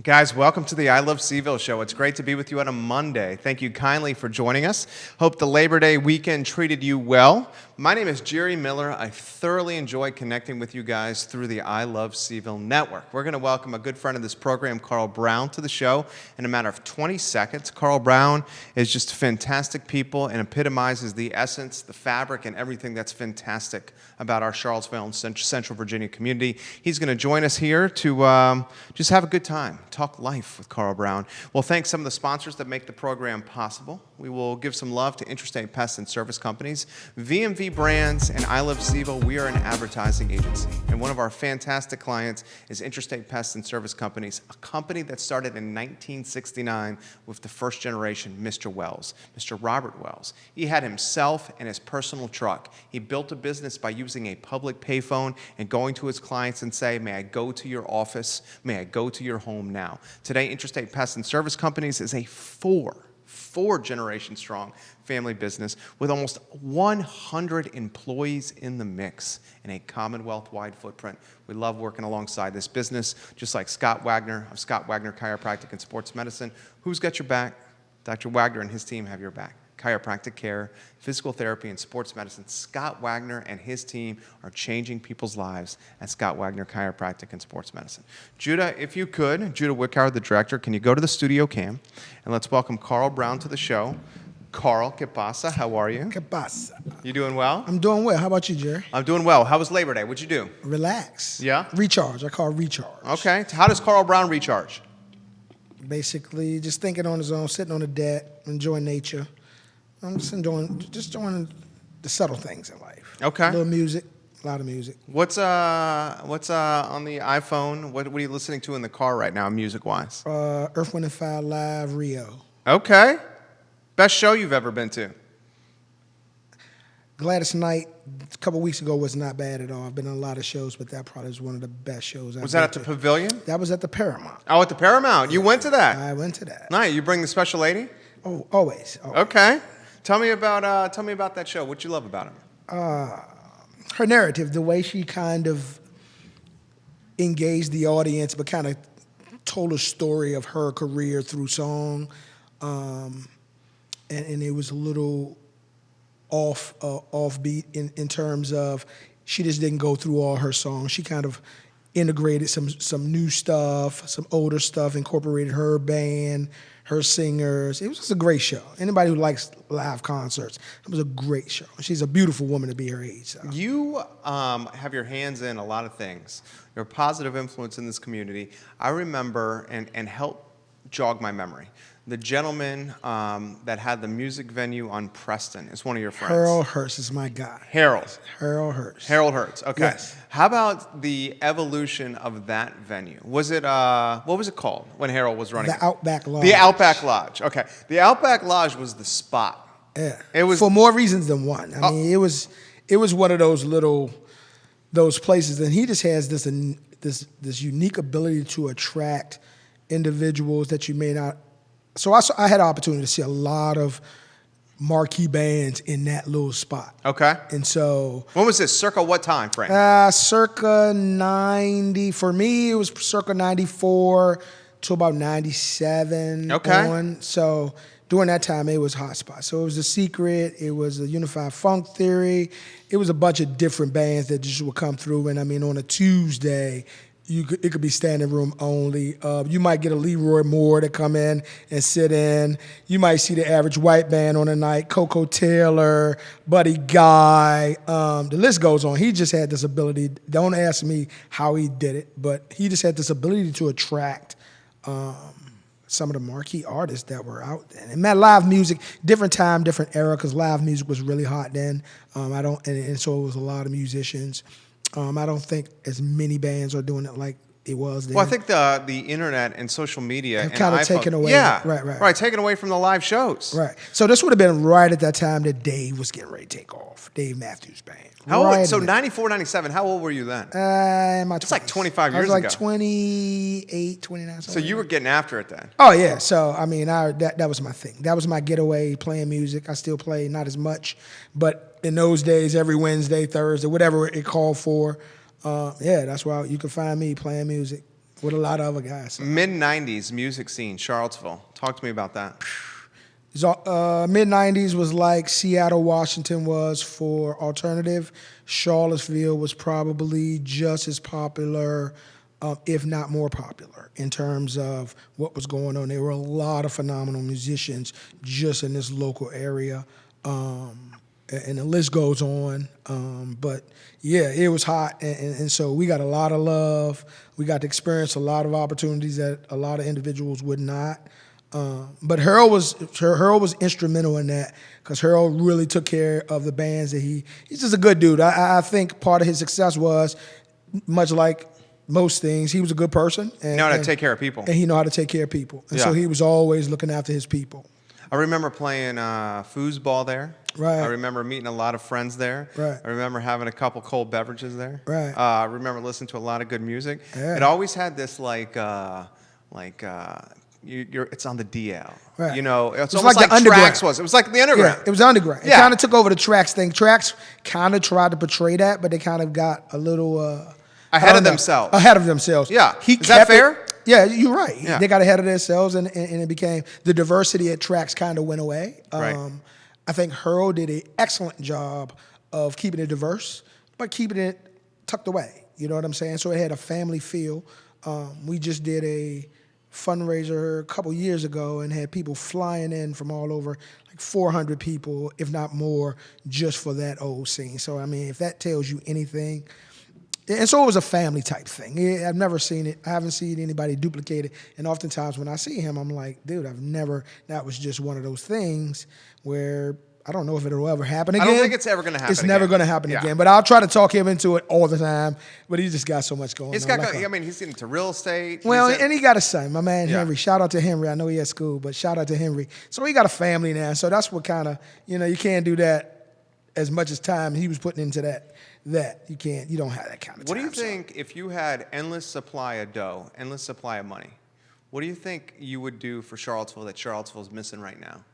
Guys, welcome to the I Love CVille Show. It's great to be with you on a Monday. Thank you kindly for joining us. Hope the Labor Day weekend treated you well. My name is Jerry Miller. I thoroughly enjoy connecting with you guys through the I Love CVille network. We're going to welcome a good friend of this program, Carl Brown, to the show in a matter of 20 seconds. Carl Brown is just fantastic people and epitomizes the essence, the fabric, and everything that's fantastic about our Charlottesville and Central Virginia community. He's going to join us here to just have a good time, talk life with Carl Brown. We'll thank some of the sponsors that make the program possible. We will give some love to Interstate Pest and Service Companies, VMV Brands, and I Love CVille. We are an advertising agency, and one of our fantastic clients is Interstate Pest and Service Companies, a company that started in 1969 with the first generation, Mr. Wells, Mr. Robert Wells. He had himself and his personal truck. He built a business by using a public payphone and going to his clients and say, may I go to your office? May I go to your home now? Today, Interstate Pest and Service Companies is a four-generation strong family business with almost 100 employees in the mix in a Commonwealth-wide footprint. We love working alongside this business, just like Scott Wagner of Scott Wagner Chiropractic and Sports Medicine. Who's got your back? Dr. Wagner and his team have your back. Chiropractic care, physical therapy, and sports medicine. Scott Wagner and his team are changing people's lives at Scott Wagner Chiropractic and Sports Medicine. Judah, if you could, Judah Wickhauer, the director, can you go to the studio cam and let's welcome Carl Brown to the show. Carl, ¿qué pasa? How are you? ¿Qué pasa? You doing well? I'm doing well. How about you, Jerry? I'm doing well. How was Labor Day? What'd you do? Relax. Yeah? Recharge. I call it recharge. Okay. How does Carl Brown recharge? Basically, just thinking on his own, sitting on the deck, enjoying nature. I'm just enjoying the subtle things in life. Okay. A little music, a lot of music. What's on the iPhone? What are you listening to in the car right now, music-wise? Earth, Wind & Fire Live, R.E.A.L. Okay. Best show you've ever been to? Gladys Knight, a couple weeks ago, was not bad at all. I've been on a lot of shows, but that probably was one of the best shows I've been to. Was that at the Pavilion? That was at the Paramount. Oh, at the Paramount. You went to that? I went to that. Nice. You bring the special lady? Oh, always. Okay. Tell me about that show. What you love about it? Her narrative, the way she kind of engaged the audience, but kind of told a story of her career through song, and it was a little offbeat in terms of she just didn't go through all her songs. She kind of integrated some new stuff, some older stuff, incorporated her band, her singers. It was just a great show. Anybody who likes live concerts, it was a great show. She's a beautiful woman to be her age. So. You have your hands in a lot of things. You're a positive influence in this community. I remember, and help jog my memory, the gentleman that had the music venue on Preston is one of your friends. Harold Hurst is my guy. Harold Hurst. Harold Hurst. Okay. Yes. How about the evolution of that venue? Was it what was it called when Harold was running? The Outback Lodge. The Outback Lodge. Okay. The Outback Lodge was the spot. Yeah. It was for more reasons than one. I mean, it was one of those places, and he just has this unique ability to attract individuals that you may not. So I had an opportunity to see a lot of marquee bands in that little spot. Okay. And so... When was this? Circa what time frame? Circa 90. For me, it was circa 94 to about 97 okay. on. So during that time, it was hot spot. So it was The Secret. It was a Unified Funk Theory. It was a bunch of different bands that just would come through. And I mean, on a Tuesday... It could be standing room only. You might get a Leroy Moore to come in and sit in. You might see the Average White Band on a night, Coco Taylor, Buddy Guy. The list goes on. He just had this ability. Don't ask me how he did it, but he just had this ability to attract some of the marquee artists that were out then. And man, live music, different time, different era, because live music was really hot then. And so it was a lot of musicians. I don't think as many bands are doing it like it was then. Well, I think the internet and social media have and kind of iPhone, taken away. Yeah, Right. Taken away from the live shows. Right. So this would have been right at that time that Dave was getting ready to take off. Dave Matthews Band. How old? Right So 94, 97. How old were you then? In my 20s. It's like 25 years ago. I was like ago. 28, 29. So you were getting after it then. Oh yeah. So I mean, that was my thing. That was my getaway, playing music. I still play, not as much, but in those days, every Wednesday, Thursday, whatever it called for. That's why you can find me playing music. with a lot of other guys. Mid-90s music scene, Charlottesville. Talk to me about that. Mid-90s was like Seattle, Washington was for alternative. Charlottesville was probably just as popular, if not more popular, in terms of what was going on. There were a lot of phenomenal musicians just in this local area, and the list goes on. But yeah, it was hot, and so we got a lot of love. We got to experience a lot of opportunities that a lot of individuals would not. But R.E.A.L was instrumental in that, because R.E.A.L really took care of the bands that he's just a good dude. I think part of his success was, much like most things, he was a good person. And, he knew how to take care of people. And he knew how to take care of people. And so he was always looking after his people. I remember playing foosball there. Right. I remember meeting a lot of friends there. Right. I remember having a couple cold beverages there. Right. I remember listening to a lot of good music. Yeah. It always had this it's on the DL. Right. You know, it's was almost like the like underground. Trax was. It was like the underground. Yeah, it was underground. It Yeah. kind of took over the Trax thing. Trax kind of tried to portray that, but they kind of got a little Ahead of themselves. Ahead of themselves. Yeah. He Is that kept fair? it. Yeah, you're right. Yeah. They got ahead of themselves, and it became, the diversity at Trax kind of went away. Right. I think R.E.A.L did an excellent job of keeping it diverse, but keeping it tucked away. You know what I'm saying? So it had a family feel. We just did a fundraiser a couple years ago and had people flying in from all over, like 400 people, if not more, just for that old scene. So, I mean, if that tells you anything. And so it was a family type thing. I've never seen it. I haven't seen anybody duplicate it. And oftentimes when I see him, I'm like, dude, that was just one of those things where I don't know if it'll ever happen again. I don't think it's ever going to happen It's never again. going to happen Yeah. again. But I'll try to talk him into it all the time. But he's just got so much going on. He's into real estate. Well, and he got a son, my man Yeah. Henry. Shout out to Henry. I know he at school, but shout out to Henry. So he got a family now. So that's what kind of, you can't do that as much as time he was putting into that. You don't have that kind of time. What do you think if you had endless supply of dough, endless supply of money? What do you think you would do for Charlottesville that Charlottesville's missing right now?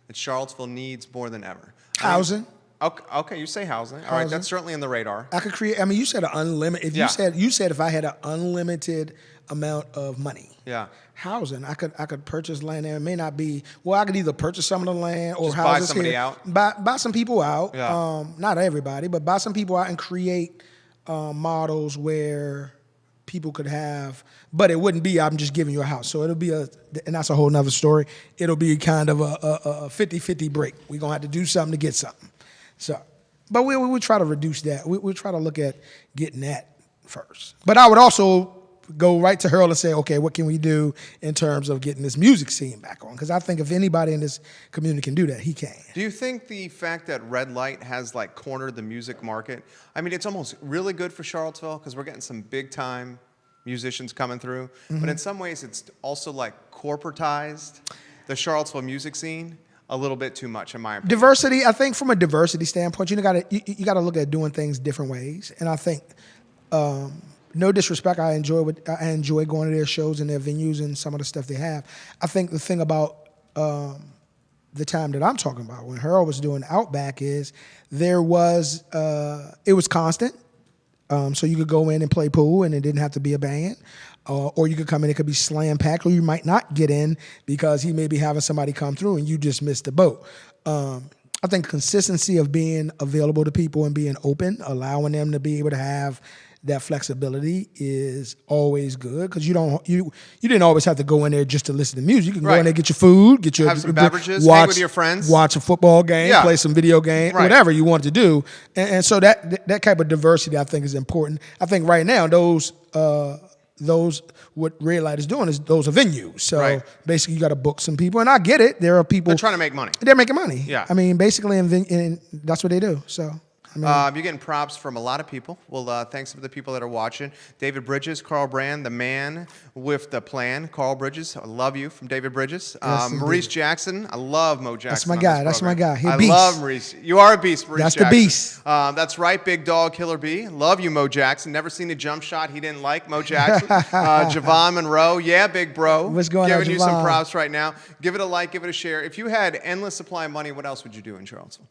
That Charlottesville needs more than ever? Housing. Okay, you say housing. All right, that's certainly on the radar. I could create. I mean, you said an unlimited. Yeah. You said if I had an unlimited amount of money. Yeah. Housing. I could purchase land there. It may not be. Well, I could either purchase some of the land or Just buy houses somebody here. out? Buy some people out. Yeah. Not everybody, but buy some people out and create models where people could have. But it wouldn't be, I'm just giving you a house. So it'll be and that's a whole nother story. It'll be kind of a 50-50 break. We're going to have to do something to get something. So, but we try to reduce that. We try to look at getting that first. But I would also go right to R.E.A.L and say, okay, what can we do in terms of getting this music scene back on? Because I think if anybody in this community can do that, he can. Do you think the fact that red light has cornered the music market? I mean, it's almost really good for Charlottesville because we're getting some big time musicians coming through. Mm-hmm. But in some ways, it's also corporatized the Charlottesville music scene a little bit too much, in my opinion. Diversity, I think from a diversity standpoint, you gotta look at doing things different ways. And I think, no disrespect, I enjoy going to their shows and their venues and some of the stuff they have. I think the thing about the time that I'm talking about, when R.E.A.L was doing Outback, is it was constant. So you could go in and play pool and it didn't have to be a band. Or you could come in, it could be slam packed, or you might not get in because he may be having somebody come through and you just missed the boat. I think consistency of being available to people and being open, allowing them to be able to have that flexibility is always good, because you didn't always have to go in there just to listen to music. You can go in there, get your food, have some beverages, hang with your friends, watch a football game, play some video game, whatever you want to do. And so that type of diversity I think is important. I think right now those what R.E.A.L is doing is those are venues. So basically you got to book some people, and I get it. There are people they're trying to make money. They're making money. Yeah, I mean basically, and that's what they do. So. You're getting props from a lot of people. Well, thanks to the people that are watching. David Bridges, Carl Brand, the man with the plan. Carl Bridges, I love you, from David Bridges. Yes, Maurice Jackson, I love Mo Jackson. That's my guy. That's my guy. He's a beast. I love Maurice. You are a beast, Maurice That's Jackson. the beast. That's right, Big Dog, Killer B. Love you, Mo Jackson. Never seen a jump shot he didn't like, Mo Jackson. Javon Monroe, yeah, big bro. What's going on, Giving you some Javon? props right now. Give it a like, give it a share. If you had endless supply of money, what else would you do in Charlottesville?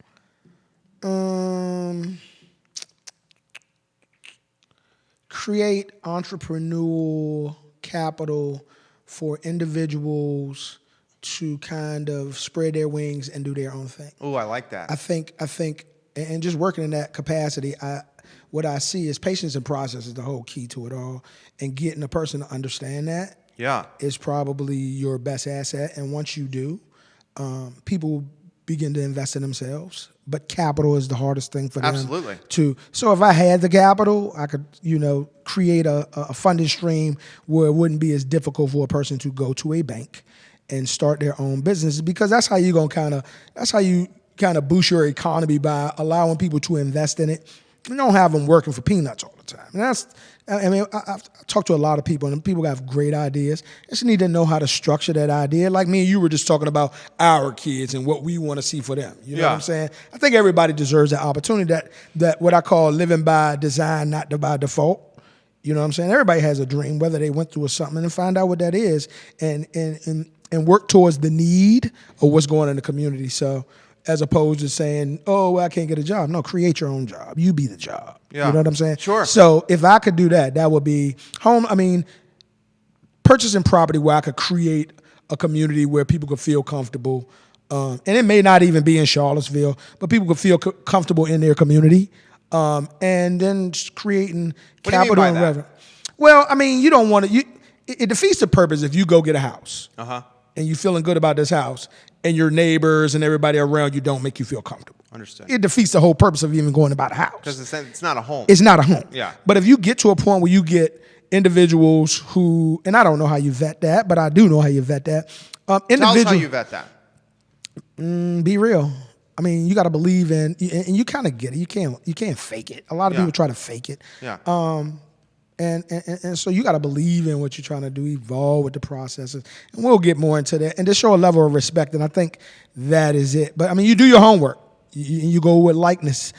Create entrepreneurial capital for individuals to kind of spread their wings and do their own thing. Oh, I like that. I think, and just working in that capacity, what I see is patience and process is the whole key to it all. And getting a person to understand that is probably your best asset. And once you do, people begin to invest in themselves. But capital is the hardest thing for them. Absolutely. So if I had the capital, I could, create a funding stream where it wouldn't be as difficult for a person to go to a bank and start their own business, because that's how you kind of boost your economy, by allowing people to invest in it. You don't have them working for peanuts all the time. And I've talked to a lot of people, and people have great ideas. They just need to know how to structure that idea. Like me and you were just talking about our kids and what we want to see for them. You know what I'm saying? I think everybody deserves that opportunity, that what I call living by design, not by default. You know what I'm saying? Everybody has a dream, whether they went through something, and find out what that is, and work towards the need of what's going on in the community. So, as opposed to saying, oh, well, I can't get a job. No, create your own job. You be the job. Yeah. You know what I'm saying? Sure. So if I could do that, that would be purchasing property where I could create a community where people could feel comfortable. And it may not even be in Charlottesville, but people could feel comfortable in their community. And then just creating capital and revenue. Well, you don't want to, it defeats the purpose if you go get a house. And you feeling good about this house, and your neighbors and everybody around you don't make you feel comfortable. Understood. It defeats the whole purpose of even going about a house. Because it's not a home. It's not a home. Yeah. But if you get to a point where you get individuals who, and I don't know how you vet that, but I do know how you vet that. Tell us how you vet that. Be real. You got to believe in, and you kind of get it. You can't fake it. A lot of people try to fake it. Yeah. And so you got to believe in what you're trying to do, evolve with the processes, and we'll get more into that, and just show a level of respect. And I think that is it. But you do your homework. You go with likeness,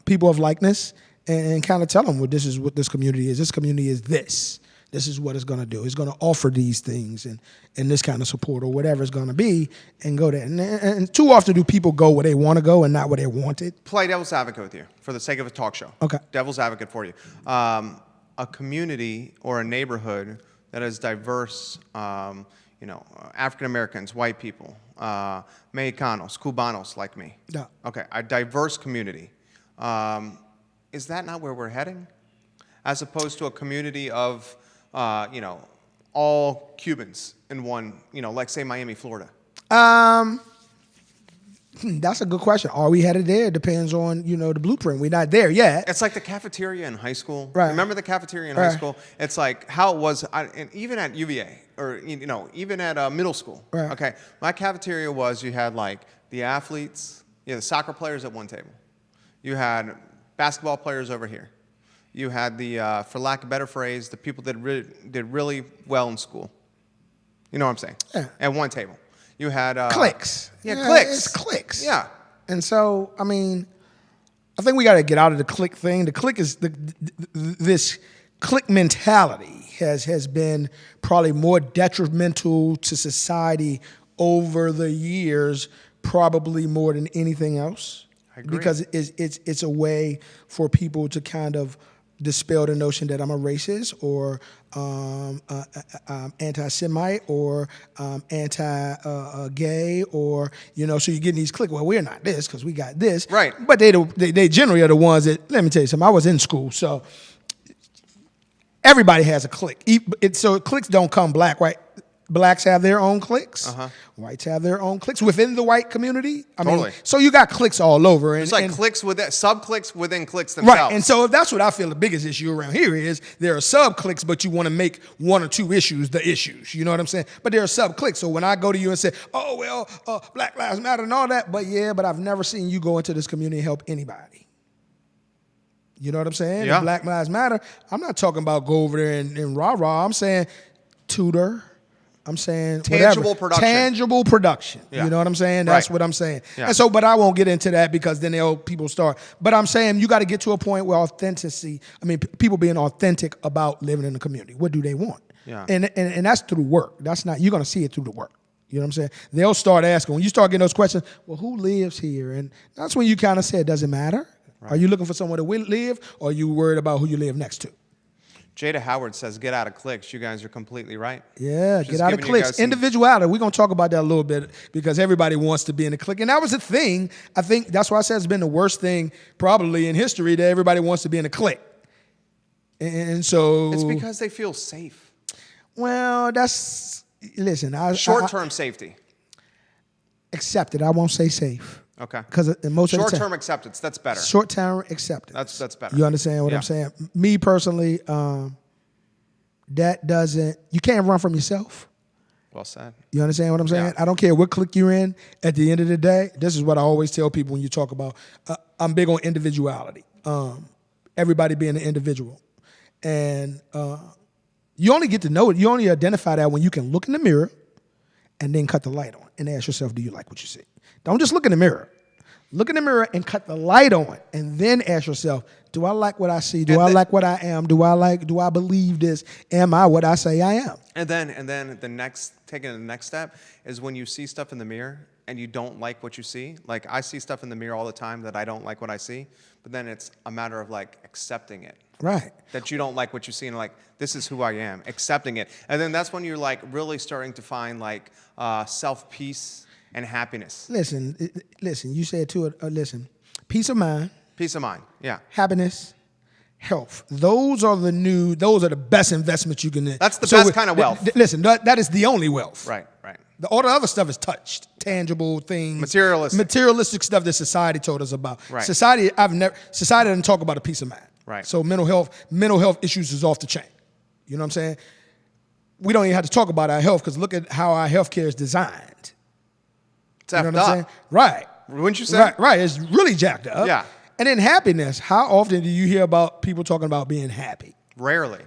people of likeness, and kind of tell them, well, this is what this community is. This community is this. This is what it's going to do. It's going to offer these things and this kind of support, or whatever it's going to be, and go there. And too often do people go where they want to go and not where they wanted. Play devil's advocate with you for the sake of a talk show. Okay. Devil's advocate for you. A community or a neighborhood that is diverse, African Americans, white people, Mexicanos, Cubanos like me. Yeah. Okay, a diverse community. Is that not where we're heading? As opposed to a community of, all Cubans in one, like say Miami, Florida. That's a good question. Are we headed there? It depends on, the blueprint. We're not there yet. It's like the cafeteria in high school. Right. Remember the cafeteria in high school? It's like how it was, and even at UVA, or, even at middle school. Right. Okay, my cafeteria was, you had like the athletes, the soccer players at one table. You had basketball players over here. You had the, for lack of a better phrase, the people that did really well in school. You know what I'm saying? Yeah. At one table. You had clicks. Yeah, clicks. It's clicks. Yeah. And so, I think we got to get out of the click thing. The click is this click mentality has been probably more detrimental to society over the years, probably more than anything else. I agree. Because it's a way for people to kind of dispel the notion that I'm a racist or anti-Semite or anti-gay or, so you're getting these cliques. Well, we're not this because we got this. Right. But they generally are the ones that, let me tell you something, I was in school, so everybody has a clique. So cliques don't come black, right? Blacks have their own cliques. Whites have their own cliques within the white community. Totally. So you got cliques all over. It's like cliques within, sub-cliques within cliques themselves. Right, and so that's what I feel the biggest issue around here is there are sub-cliques, but you want to make one or two issues the issues. You know what I'm saying? But there are sub-cliques. So when I go to you and say, oh, well, Black Lives Matter and all that, but I've never seen you go into this community and help anybody. You know what I'm saying? Yeah. If Black Lives Matter, I'm not talking about go over there and rah-rah. I'm saying tutor. I'm saying tangible whatever. production. Tangible production. Yeah. You know what I'm saying? That's right. what I'm saying. Yeah. And so, but I won't get into that because then people start. But I'm saying you got to get to a point where people being authentic about living in the community. What do they want? Yeah. And that's through work. That's not, you're going to see it through the work. You know what I'm saying? They'll start asking, when you start getting those questions, well, who lives here? And that's when you kind of say, it doesn't matter. Right. Are you looking for somewhere to live, or are you worried about who you live next to? Jada Howard says, get out of cliques. You guys are completely right. Yeah, Just get out of giving you guys cliques. some- Individuality, we're going to talk about that a little bit because everybody wants to be in a clique. And that was the thing. I think that's why I said it's been the worst thing probably in history that everybody wants to be in a clique. And so... It's because they feel safe. Well, that's... Listen, Short-term safety. Accepted. I won't say safe. Okay. Because most of the time... Short-term acceptance, that's better. Short-term acceptance. That's better. You understand what I'm saying? Me personally, that doesn't... You can't run from yourself. Well said. You understand what I'm saying? Yeah. I don't care what clique you're in. At the end of the day, this is what I always tell people when you talk about... I'm big on individuality. Everybody being an individual. And you only get to know it. You only identify that when you can look in the mirror and then cut the light on and ask yourself, do you like what you see? Don't just look in the mirror. Look in the mirror and cut the light on, and then ask yourself, do I like what I see? Do I like what I am? Do I believe this? Am I what I say I am? And then taking the next step is when you see stuff in the mirror and you don't like what you see. Like, I see stuff in the mirror all the time that I don't like what I see, but then it's a matter of like accepting it. Right. That you don't like what you see and like, this is who I am, accepting it. And then that's when you're like really starting to find like self-peace and happiness. Listen, you said to it, listen, peace of mind. Peace of mind, yeah. Happiness, health. Those are the best investments you can do. That's the best kind of wealth. Listen, that is the only wealth. Right. All the other stuff is touched, tangible things. Materialistic stuff that society told us about. Right. Society doesn't talk about a peace of mind. Right. So mental health issues is off the chain. You know what I'm saying? We don't even have to talk about our health because look at how our healthcare is designed. It's you know effed what I'm saying? up. Right. Wouldn't you say? Right. It's really jacked up. Yeah. And then happiness. How often do you hear about people talking about being happy? Rarely.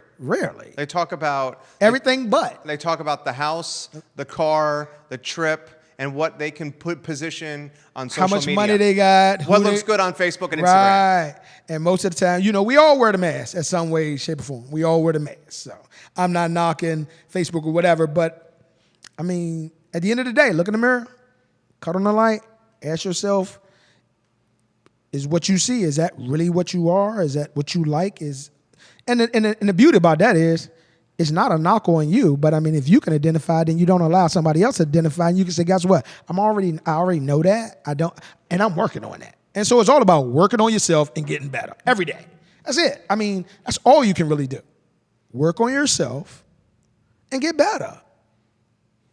They talk about everything but. They talk about the house, the car, the trip, and what they can position on social media. How much money they got. What looks good on Facebook and Instagram. Right. And most of the time, we all wear the mask in some way, shape, or form. We all wear the mask. So I'm not knocking Facebook or whatever, but I mean, at the end of the day, look in the mirror, cut on the light, ask yourself, is what you see, is that really what you are? Is that what you like? And the beauty about that is, it's not a knock on you, but I mean, if you can identify, then you don't allow somebody else to identify, and you can say, guess what? I already know that. And I'm working on that. And so it's all about working on yourself and getting better every day. That's it. I mean, that's all you can really do. Work on yourself and get better.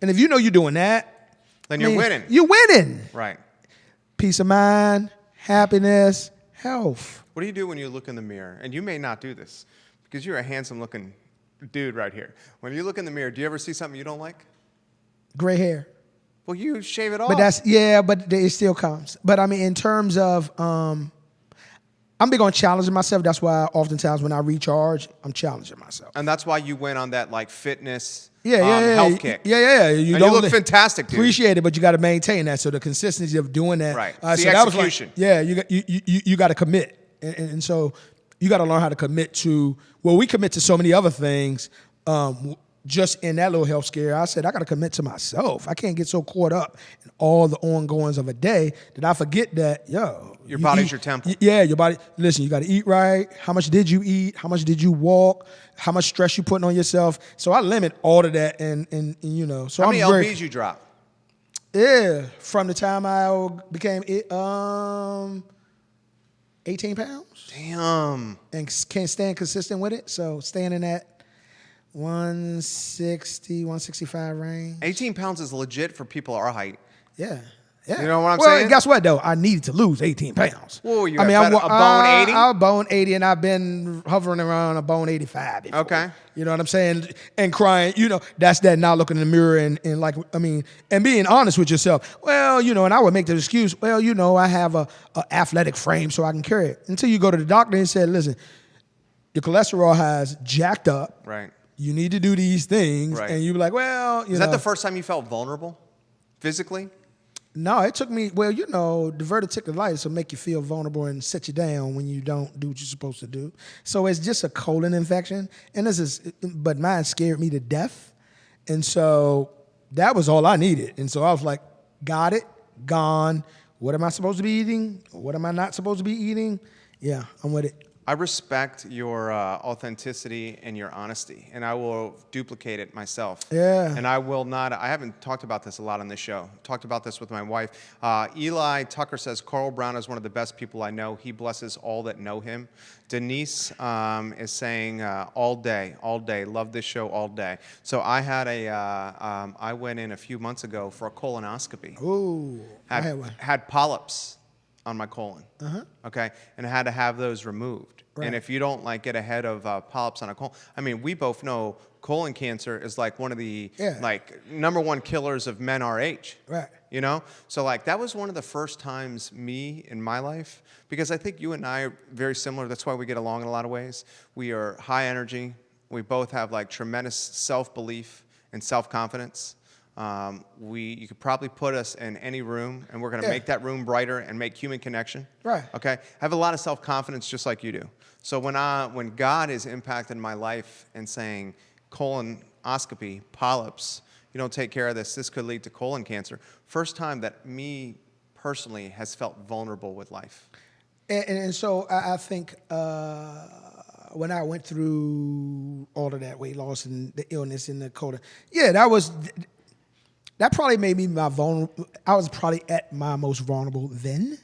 And if you know you're doing that, then you're winning. You're winning. Right. Peace of mind, happiness, health. What do you do when you look in the mirror? And you may not do this because you're a handsome-looking dude right here. When you look in the mirror, do you ever see something you don't like? Gray hair. Well, you shave it off. But it still comes. But I mean, in terms of, I'm big on challenging myself. That's why oftentimes when I recharge, I'm challenging myself. And that's why you went on that like fitness health kick. Yeah. You look fantastic, dude. Appreciate it, but you got to maintain that. So the consistency of doing that. Right. So the execution. That was like, you got to commit. And so you got to learn how to commit to, we commit to so many other things. Just in that little health scare, I said, I got to commit to myself. I can't get so caught up in all the ongoings of a day that I forget that, your body's your temple. Yeah, your body. Listen, you got to eat right. How much did you eat? How much did you walk? How much stress you putting on yourself? So I limit all of that, and So how many lbs you drop? Yeah, from the time I became 18 pounds. Damn. And can't stand consistent with it. So staying in that 160, 165 range. 18 pounds is legit for people our height. Yeah. You know what I'm saying? Well, guess what, though? I needed to lose 18 pounds. Whoa, you a bone 80? I'm a bone 80, and I've been hovering around a bone 85 before. Okay. You know what I'm saying? And crying, that's that not looking in the mirror and being honest with yourself. Well, and I would make the excuse, I have a athletic frame so I can carry it. Until you go to the doctor and say, listen, your cholesterol has jacked up. Right. You need to do these things. Right. And you be like, well, Is that the first time you felt vulnerable physically? No, it took me, diverticulitis will make you feel vulnerable and set you down when you don't do what you're supposed to do. So it's just a colon infection. But mine scared me to death. And so that was all I needed. And so I was like, got it, gone. What am I supposed to be eating? What am I not supposed to be eating? Yeah, I'm with it. I respect your authenticity and your honesty, and I will duplicate it myself. Yeah. And I will not, I haven't talked about this a lot on this show. Talked about this with my wife. Eli Tucker says, Carl Brown is one of the best people I know. He blesses all that know him. Denise is saying, all day, love this show all day. So I had I went in a few months ago for a colonoscopy. Ooh, I had one. Had polyps on my colon. Okay, and I had to have those removed. Right. And if you don't like get ahead of polyps on a colon, I mean, we both know colon cancer is like one of the like #1 killers of men our age. Right. You know, so like that was one of the first times me in my life, because I think you and I are very similar. That's why we get along in a lot of ways. We are high energy. We both have like tremendous self-belief and self-confidence. You could probably put us in any room, and we're going to make that room brighter and make human connection. Right. Okay. I have a lot of self-confidence, just like you do. So when God is impacting my life and saying colonoscopy, polyps, you don't take care of this, this could lead to colon cancer. First time that me personally has felt vulnerable with life. And so I think when I went through all of that weight loss and the illness and the colon, that probably made me vulnerable. I was probably at my most vulnerable then,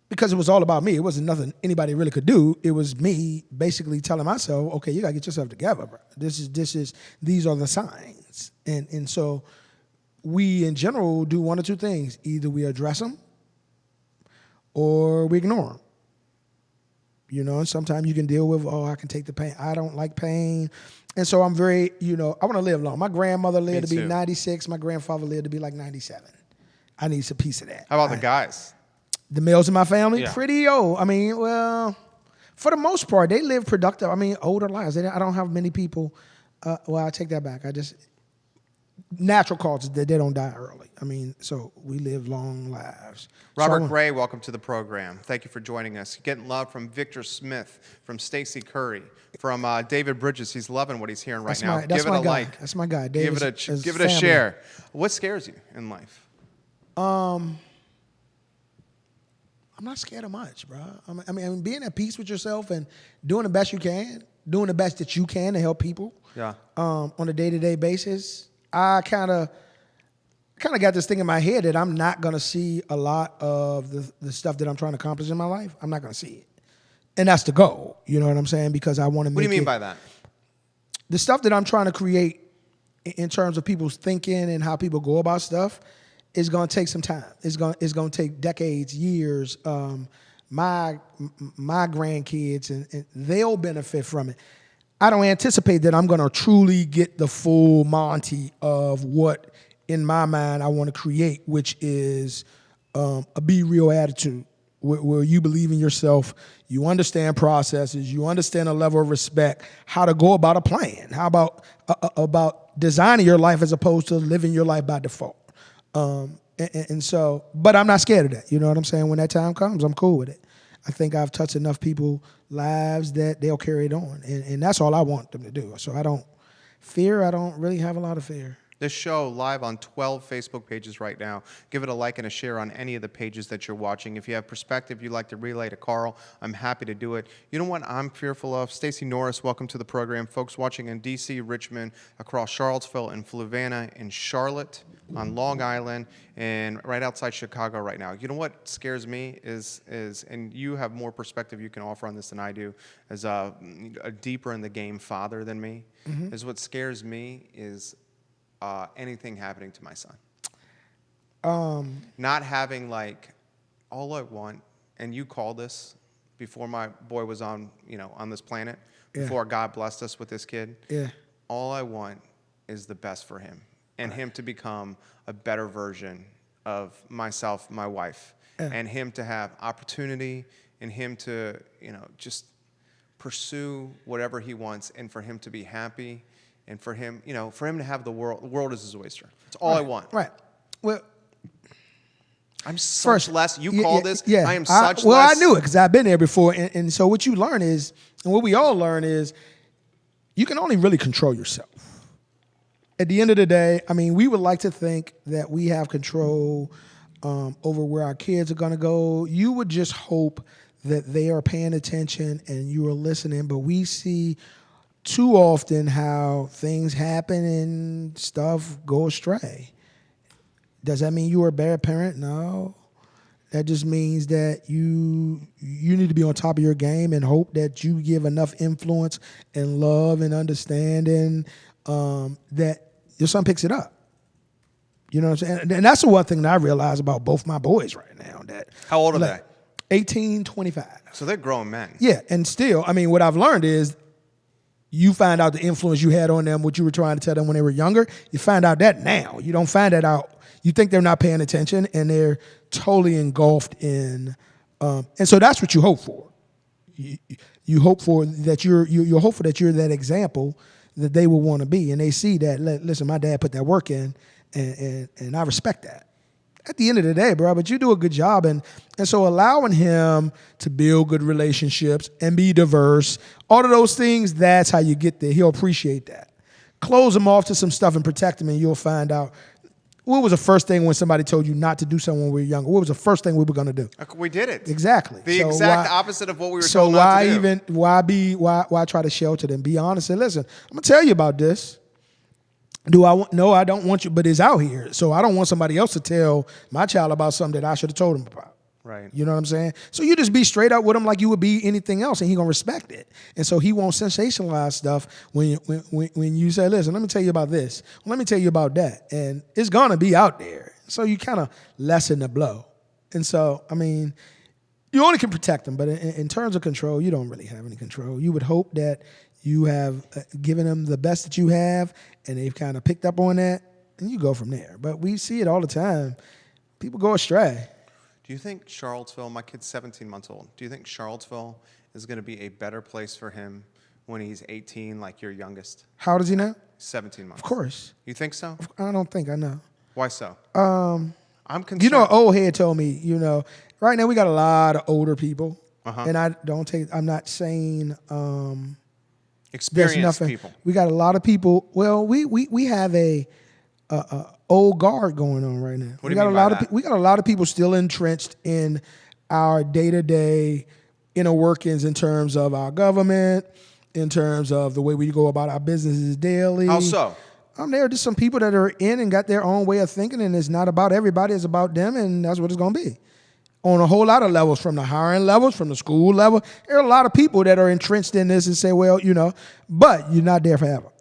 because it was all about me. It wasn't nothing anybody really could do. It was me basically telling myself, okay, you gotta get yourself together, bro. These are the signs. And so we in general do one or two things. Either we address them or we ignore them. You know, and sometimes you can deal with, I can take the pain. I don't like pain. And so I'm very, I want to live long. My grandmother lived to be 96. My grandfather lived to be like 97. I need a piece of that. How about the guys? The males in my family, Yeah. pretty old. I mean, well, for the most part, they live productive. I mean, older lives. I don't have many people. I take that back. Natural causes that they don't die early. I mean, so we live long lives. Robert Gray, welcome to the program. Thank you for joining us. Getting love from Victor Smith, from Stacy Curry, from David Bridges. He's loving what he's hearing right now. That's Give it my a guy. like. That's my guy. Give it a share. What scares you in life? I'm not scared of much, bro. I mean, being at peace with yourself and doing the best you can, doing the best that you can to help people. Yeah. On a day-to-day basis. I kind of got this thing in my head that I'm not gonna see a lot of the stuff that I'm trying to accomplish in my life. I'm not gonna see it, and that's the goal. You know what I'm saying? Because I want to. What do you mean by that? The stuff that I'm trying to create in terms of people's thinking and how people go about stuff is gonna take some time. It's gonna take decades, years. My grandkids and they'll benefit from it. I don't anticipate that I'm going to truly get the full Monty of what, in my mind, I want to create, which is a be real attitude, where you believe in yourself, you understand processes, you understand a level of respect, how to go about a plan, how about designing your life as opposed to living your life by default. And so, but I'm not scared of that. You know what I'm saying? When that time comes, I'm cool with it. I think I've touched enough people's lives that they'll carry it on. And that's all I want them to do. So I don't really have a lot of fear. This show live on 12 Facebook pages right now. Give it a like and a share on any of the pages that you're watching. If you have perspective you'd like to relay to Carl, I'm happy to do it. You know what I'm fearful of? Stacey Norris, welcome to the program. Folks watching in D.C., Richmond, across Charlottesville and Fluvanna, in Charlotte, on Long Island, and right outside Chicago right now. You know what scares me is and you have more perspective you can offer on this than I do, as a deeper in the game father than me, is what scares me is anything happening to my son. Not having, like, all I want, and you called this before my boy was on this planet, before God blessed us with this kid. Yeah. All I want is the best for him, and him to become a better version of myself, my wife, and him to have opportunity, and him to, just pursue whatever he wants, and for him to be happy. And for him, to have the world is his oyster. That's all I want. Right. Well, I'm such less. You call this. Yeah. I am such less. Well, I knew it because I've been there before. And so what you learn is, and what we all learn is, you can only really control yourself. At the end of the day, I mean, we would like to think that we have control over where our kids are going to go. You would just hope that they are paying attention and you are listening. But we see too often how things happen and stuff go astray. Does that mean you are a bad parent? No. That just means that you need to be on top of your game and hope that you give enough influence and love and understanding that your son picks it up. You know what I'm saying? And that's the one thing that I realize about both my boys right now. That How old are they? 18, 25. So they're grown men. Yeah, and still, I mean, what I've learned is you find out the influence you had on them, what you were trying to tell them when they were younger. You find out that now. You don't find that out. You think they're not paying attention, and they're totally engulfed in. And so that's what you hope for. You hope for that you're hopeful that you're that example that they will want to be, and they see that. Listen, my dad put that work in, and I respect that. At the end of the day, bro, but you do a good job, and so allowing him to build good relationships and be diverse, all of those things, that's how you get there. He'll appreciate that. Close him off to some stuff and protect him, and you'll find out. What was the first thing when somebody told you not to do something when we were younger? What was the first thing we were going to do? We did it. Exactly. The exact opposite of what we were told not to do. So why try to shelter them? Be honest and listen. I'm going to tell you about this. No, I don't want you, but it's out here. So I don't want somebody else to tell my child about something that I should have told him about. Right. You know what I'm saying? So you just be straight up with him like you would be anything else, and he gonna respect it. And so he won't sensationalize stuff when you say, listen, let me tell you about this. Well, let me tell you about that. And it's gonna be out there. So you kind of lessen the blow. And so, I mean, you only can protect them, but in terms of control, you don't really have any control. You would hope that you have given them the best that you have, and they've kind of picked up on that, and you go from there. But we see it all the time. People go astray. Do you think Charlottesville, my kid's 17 months old, do you think Charlottesville is going to be a better place for him when he's 18, like your youngest? How old is he now? 17 months. Of course. You think so? I don't think I know. Why so? I'm concerned. You know, an old head told me, right now we got a lot of older people, and I'm not saying experienced people. We got a lot of people. Well, we have a old guard going on right now. What do you mean by that? We got a lot of people still entrenched in our day-to-day inner workings in terms of our government, in terms of the way we go about our businesses daily. How so? There are just some people that are in and got their own way of thinking, and it's not about everybody, it's about them, and that's what it's going to be. On a whole lot of levels, from the hiring levels, from the school level, there are a lot of people that are entrenched in this and say, well, but you're not there forever.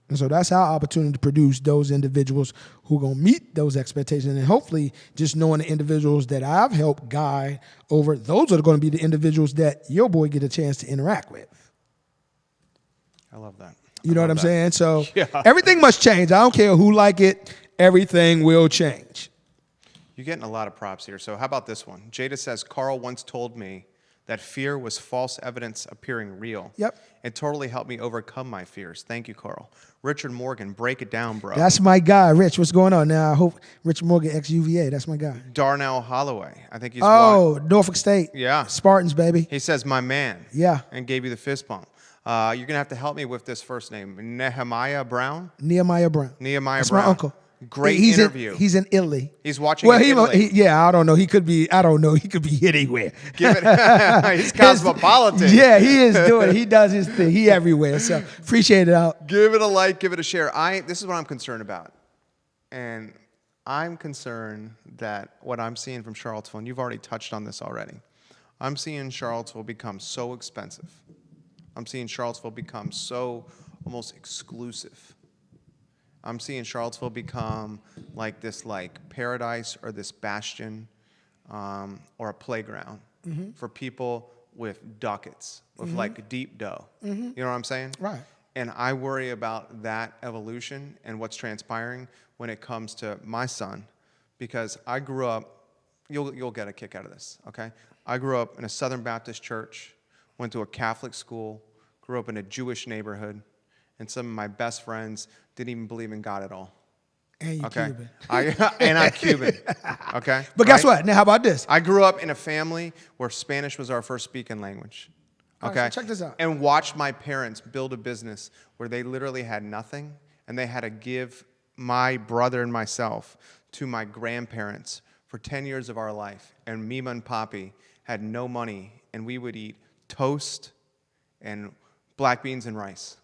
And so that's our opportunity to produce those individuals who are going to meet those expectations. And hopefully, just knowing the individuals that I've helped guide over, those are going to be the individuals that your boy get a chance to interact with. I love that. You know what I'm saying? So yeah. Everything must change. I don't care who like it. Everything will change. You're getting a lot of props here. So how about this one? Jada says, Carl once told me that fear was false evidence appearing real. Yep. It totally helped me overcome my fears. Thank you, Carl. Richard Morgan, break it down, bro. That's my guy, Rich. What's going on now? I hope Richard Morgan, ex-UVA. That's my guy. Darnell Holloway. I think he's Norfolk State. Yeah. Spartans, baby. He says, my man. Yeah. And gave you the fist bump. You're going to have to help me with this first name. Nehemiah Brown? Nehemiah Brown. That's my uncle. Great he's interview. He's in Italy. He's watching in Italy. I don't know. He could be anywhere. He's cosmopolitan. Yeah, he is doing it. He does his thing. He everywhere. So appreciate it out. Give it a like, give it a share. This is what I'm concerned about. And I'm concerned that what I'm seeing from Charlottesville, and you've already touched on this already, I'm seeing Charlottesville become so expensive. I'm seeing Charlottesville become so almost exclusive. I'm seeing Charlottesville become like this paradise or this bastion or a playground for people with ducats, with deep dough. You know what I'm saying? Right. And I worry about that evolution and what's transpiring when it comes to my son, because I grew up, you'll get a kick out of this, okay? I grew up in a Southern Baptist church, went to a Catholic school, grew up in a Jewish neighborhood, and some of my best friends didn't even believe in God at all. And you're Cuban. And I'm Cuban, okay? But guess what? Now, how about this? I grew up in a family where Spanish was our first speaking language, okay? Right, so check this out. And watched my parents build a business where they literally had nothing, and they had to give my brother and myself to my grandparents for 10 years of our life. And Mima and Papi had no money, and we would eat toast and black beans and rice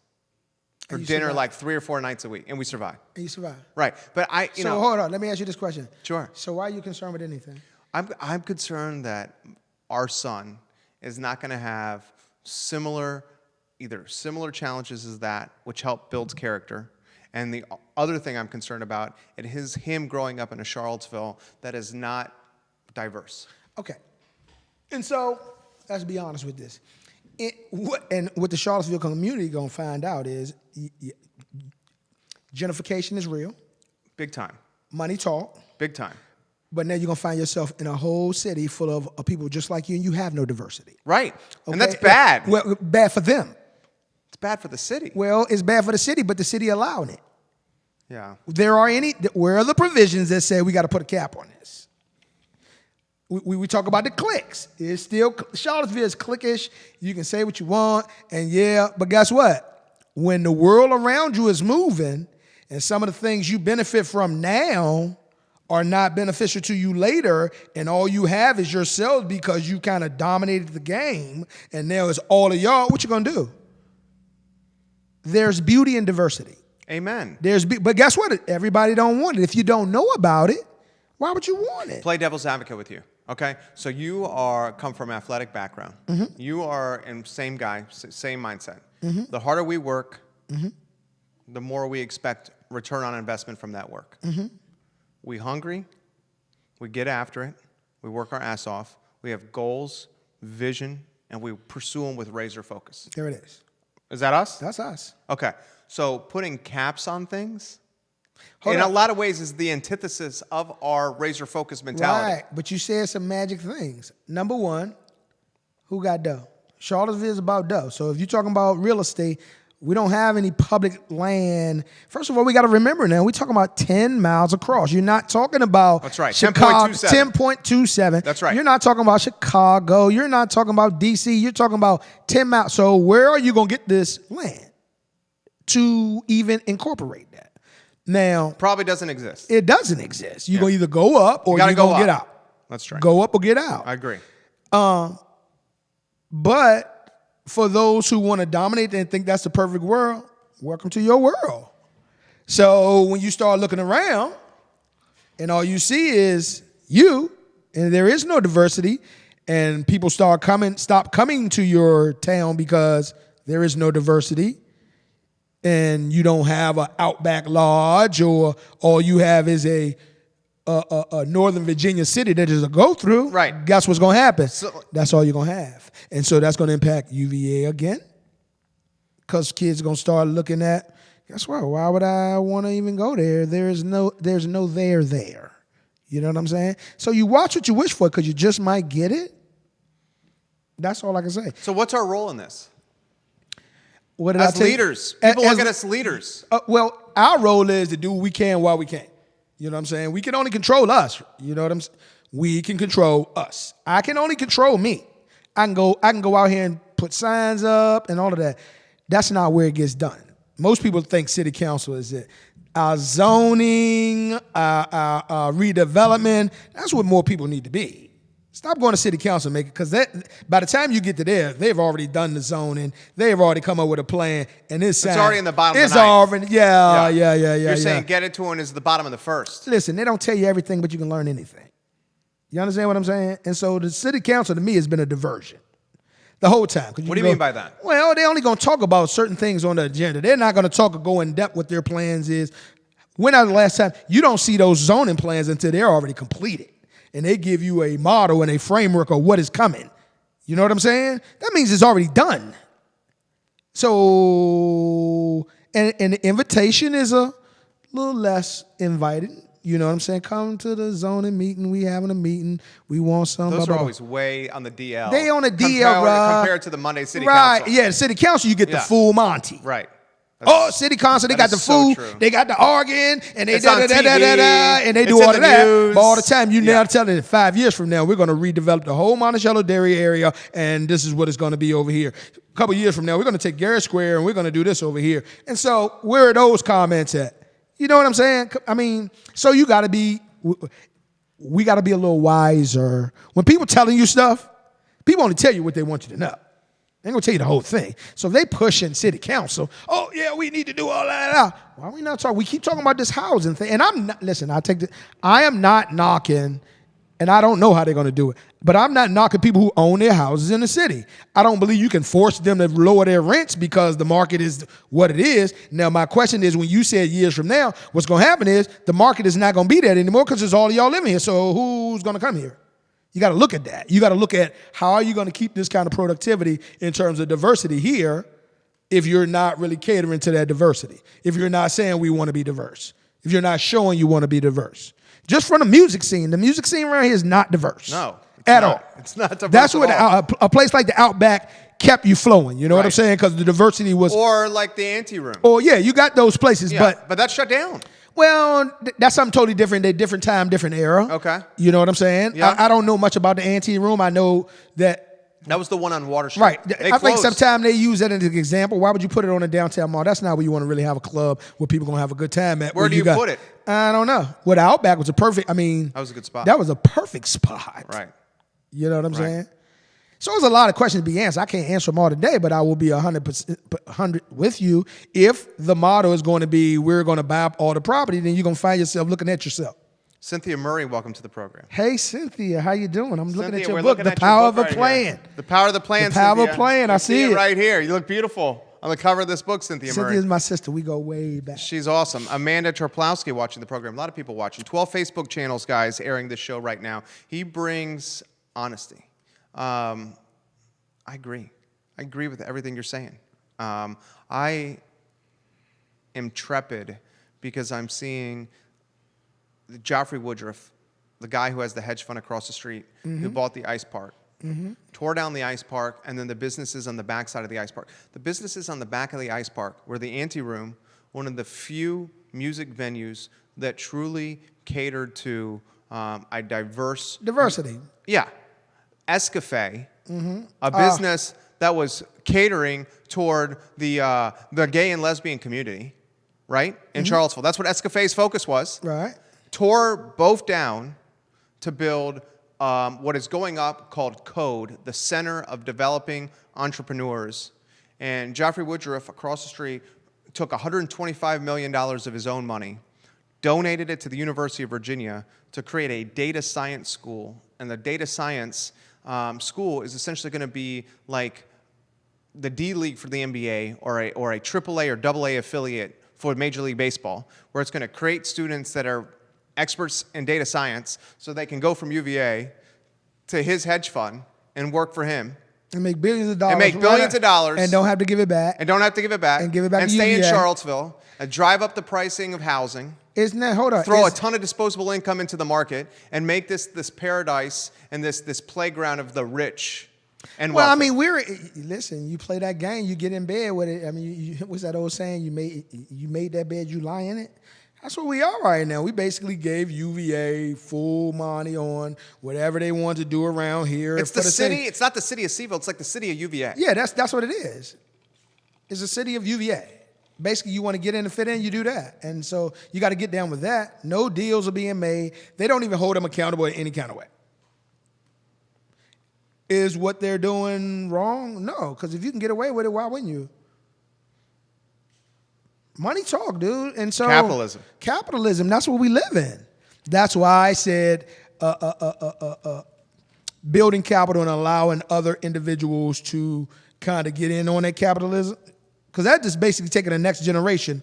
for dinner survived. like 3 or 4 nights a week, and we survived. And you survived. Right, but So hold on, let me ask you this question. Sure. So why are you concerned with anything? I'm concerned that our son is not going to have either similar challenges as that, which help build character. And the other thing I'm concerned about is him growing up in a Charlottesville that is not diverse. Okay. And so, let's be honest with this. What the Charlottesville community going to find out is gentrification is real. Big time. Money talk. Big time. But now you're going to find yourself in a whole city full of people just like you, and you have no diversity. Right. Okay? And that's bad. Well, bad for them. It's bad for the city. Well, it's bad for the city, but the city allowing it. Yeah. Where are the provisions that say we got to put a cap on this? We talk about the cliques. It's still, Charlottesville is cliquish. You can say what you want, and yeah, but guess what? When the world around you is moving, and some of the things you benefit from now are not beneficial to you later, and all you have is yourselves because you kind of dominated the game, and now it's all of y'all, what you gonna do? There's beauty in diversity. Amen. But guess what? Everybody don't want it. If you don't know about it, why would you want it? Play devil's advocate with you. Okay, so you come from an athletic background. Mm-hmm. You are in same guy, same mindset. Mm-hmm. The harder we work, mm-hmm. the more we expect return on investment from that work. Mm-hmm. We hungry, we get after it, we work our ass off, we have goals, vision, and we pursue them with razor focus. There it is. Is that us? That's us. Okay, so putting caps on things, in a lot of ways, is the antithesis of our razor focus mentality. Right, but you said some magic things. Number one, who got dough? Charlottesville is about dough. So if you're talking about real estate, we don't have any public land. First of all, we got to remember now, we're talking about 10 miles across. You're not talking about That's right, Chicago, 10.27. 10.27. That's right. You're not talking about Chicago. You're not talking about D.C. You're talking about 10 miles. So where are you going to get this land to even incorporate that? Now, Probably doesn't exist. it doesn't exist. You're going to either go up or you're going to get out. That's right. Go up or get out. I agree. But for those who want to dominate and think that's the perfect world, welcome to your world. So when you start looking around and all you see is you, and there is no diversity, and people stop coming to your town because there is no diversity, and you don't have an Outback Lodge, or all you have is a Northern Virginia city that is a go-through, Right. Guess what's going to happen? So- That's all you're going to have. And so that's going to impact UVA again, because kids are going to start looking at, guess what? Why would I want to even go there? There's no there. You know what I'm saying? So you watch what you wish for, because you just might get it. That's all I can say. So what's our role in this? What did As I tell you? leaders. People look at us leaders. Well, our role is to do what we can while we can. You know what I'm saying? We can only control us. You know what I'm saying? We can control us. I can only control me. I can go out here and put signs up and all of that. That's not where it gets done. Most people think city council is it. Our zoning, our redevelopment, that's what more people need to be. Stop going to city council and make it, because by the time you get to there, they've already done the zoning. They've already come up with a plan, and it's already in the bottom of the It's ninth. already, yeah. You're saying get it to one is the bottom of the first. Listen, they don't tell you everything, but you can learn anything. You understand what I'm saying? And so the city council to me has been a diversion the whole time. What do you mean by that? Well, they're only going to talk about certain things on the agenda. They're not going to talk or go in depth what their plans is. When was the last time? You don't see those zoning plans until they're already completed. And they give you a model and a framework of what is coming. You know what I'm saying? That means it's already done. So, and the invitation is a little less invited. You know what I'm saying? Come to the zoning meeting. We having a meeting. We want some. Those blah, are blah, always way on the DL. They on the DL, bro. Compared to the Monday City right. Council. Yeah, the city council, you get the full Monty. Right. City council, they got the so food, true. they got the organ, and they It's on TV, and they do it's all in of the that. news. But all the time, you Yeah. now tell it 5 years from now, we're going to redevelop the whole Monticello Dairy area, and this is what it's going to be over here. A couple years from now, we're going to take Garrett Square, and we're going to do this over here. And so, where are those comments at? You know what I'm saying? I mean, so you got to be, we got to be a little wiser. When people telling you stuff, People only tell you what they want you to know. They ain't gonna tell you the whole thing. So if they push in city council, oh yeah, we need to do all that. Why are we not talking? We keep talking about this housing thing. And I'm not, listen, I am not knocking, and I don't know how they're gonna do it, but I'm not knocking people who own their houses in the city. I don't believe you can force them to lower their rents because the market is what it is. Now, my question is, when you said years from now, what's gonna happen is the market is not gonna be that anymore because it's all of y'all living here. So who's gonna come here? You got to look at that. You got to look at how are you going to keep this kind of productivity in terms of diversity here if you're not really catering to that diversity, if you're not saying we want to be diverse, if you're not showing you want to be diverse. Just from the music scene around here is not diverse. No. At all. It's not diverse. That's what a place like the Outback kept you flowing. You know what I'm saying? Because the diversity was. Or like the Ante Room. Oh, yeah, you got those places. Yeah, but that's shut down. Well, that's something totally different. They're different time, different era. Okay. You know what I'm saying? Yeah. I don't know much about the Ante Room. I know that. That was the one on Water Street. Right. I think closed. sometimes they use that as an example. Why would you put it on a downtown mall? That's not where you want to really have a club where people going to have a good time at. Where do you put it? I don't know. Well, the Outback was a perfect, I mean. That was a good spot. That was a perfect spot. Right. You know what I'm saying? So there's a lot of questions to be answered. I can't answer them all today, but I will be 100% with you. If the motto is going to be, we're going to buy up all the property, then you're going to find yourself looking at yourself. Cynthia Murray, welcome to the program. Hey, Cynthia, how you doing? I'm looking at your book, The Power of a right Plan. Here. The Power of the Plan, The Power Cynthia. of a Plan, I see it. Right here. You look beautiful on the cover of this book, Cynthia Murray. Cynthia's my sister. We go way back. She's awesome. Amanda Terplowski watching the program. A lot of people watching. 12 Facebook channels, guys, airing this show right now. He brings honesty. I agree. I agree with everything you're saying. I am trepid because I'm seeing Joffrey Woodruff, the guy who has the hedge fund across the street, who bought the ice park, tore down the ice park, and then the businesses on the back side of the ice park. The businesses on the back of the ice park were the Ante Room, one of the few music venues that truly catered to a diverse... Diversity. Yeah. Escafé, a business that was catering toward the gay and lesbian community, right, in Charlottesville. That's what Escafé's focus was. Right. Tore both down to build what is going up called CODE, the Center of Developing Entrepreneurs. And Joffrey Woodruff, across the street, took $125 million of his own money, donated it to the University of Virginia to create a data science school. And the data science school is essentially going to be like the D League for the NBA or a AAA or AA affiliate for Major League Baseball, where it's going to create students that are experts in data science so they can go from UVA to his hedge fund and work for him. And make billions of dollars. And make billions of dollars. And don't have to give it back. And don't have to give it back. And give it back and to stay in UVA. Charlottesville and drive up the pricing of housing. Isn't that, hold on. Throw a ton of disposable income into the market and make this paradise and this playground of the rich and wealthy. Well, I mean, listen, you play that game, you get in bed with it. I mean, what's that old saying? You made that bed, you lie in it. That's what we are right now. We basically gave UVA full money on whatever they want to do around here. It's the city. It's not the city of CVille. It's like the city of UVA. Yeah, that's what it is. It's the city of UVA. Basically, you want to get in and fit in, you do that. And so you got to get down with that. No deals are being made. They don't even hold them accountable in any kind of way. Is what they're doing wrong? No, because if you can get away with it, why wouldn't you? Money talk, dude. And so capitalism, that's what we live in. That's why I said building capital and allowing other individuals to kind of get in on that capitalism. Because that's just basically taking the next generation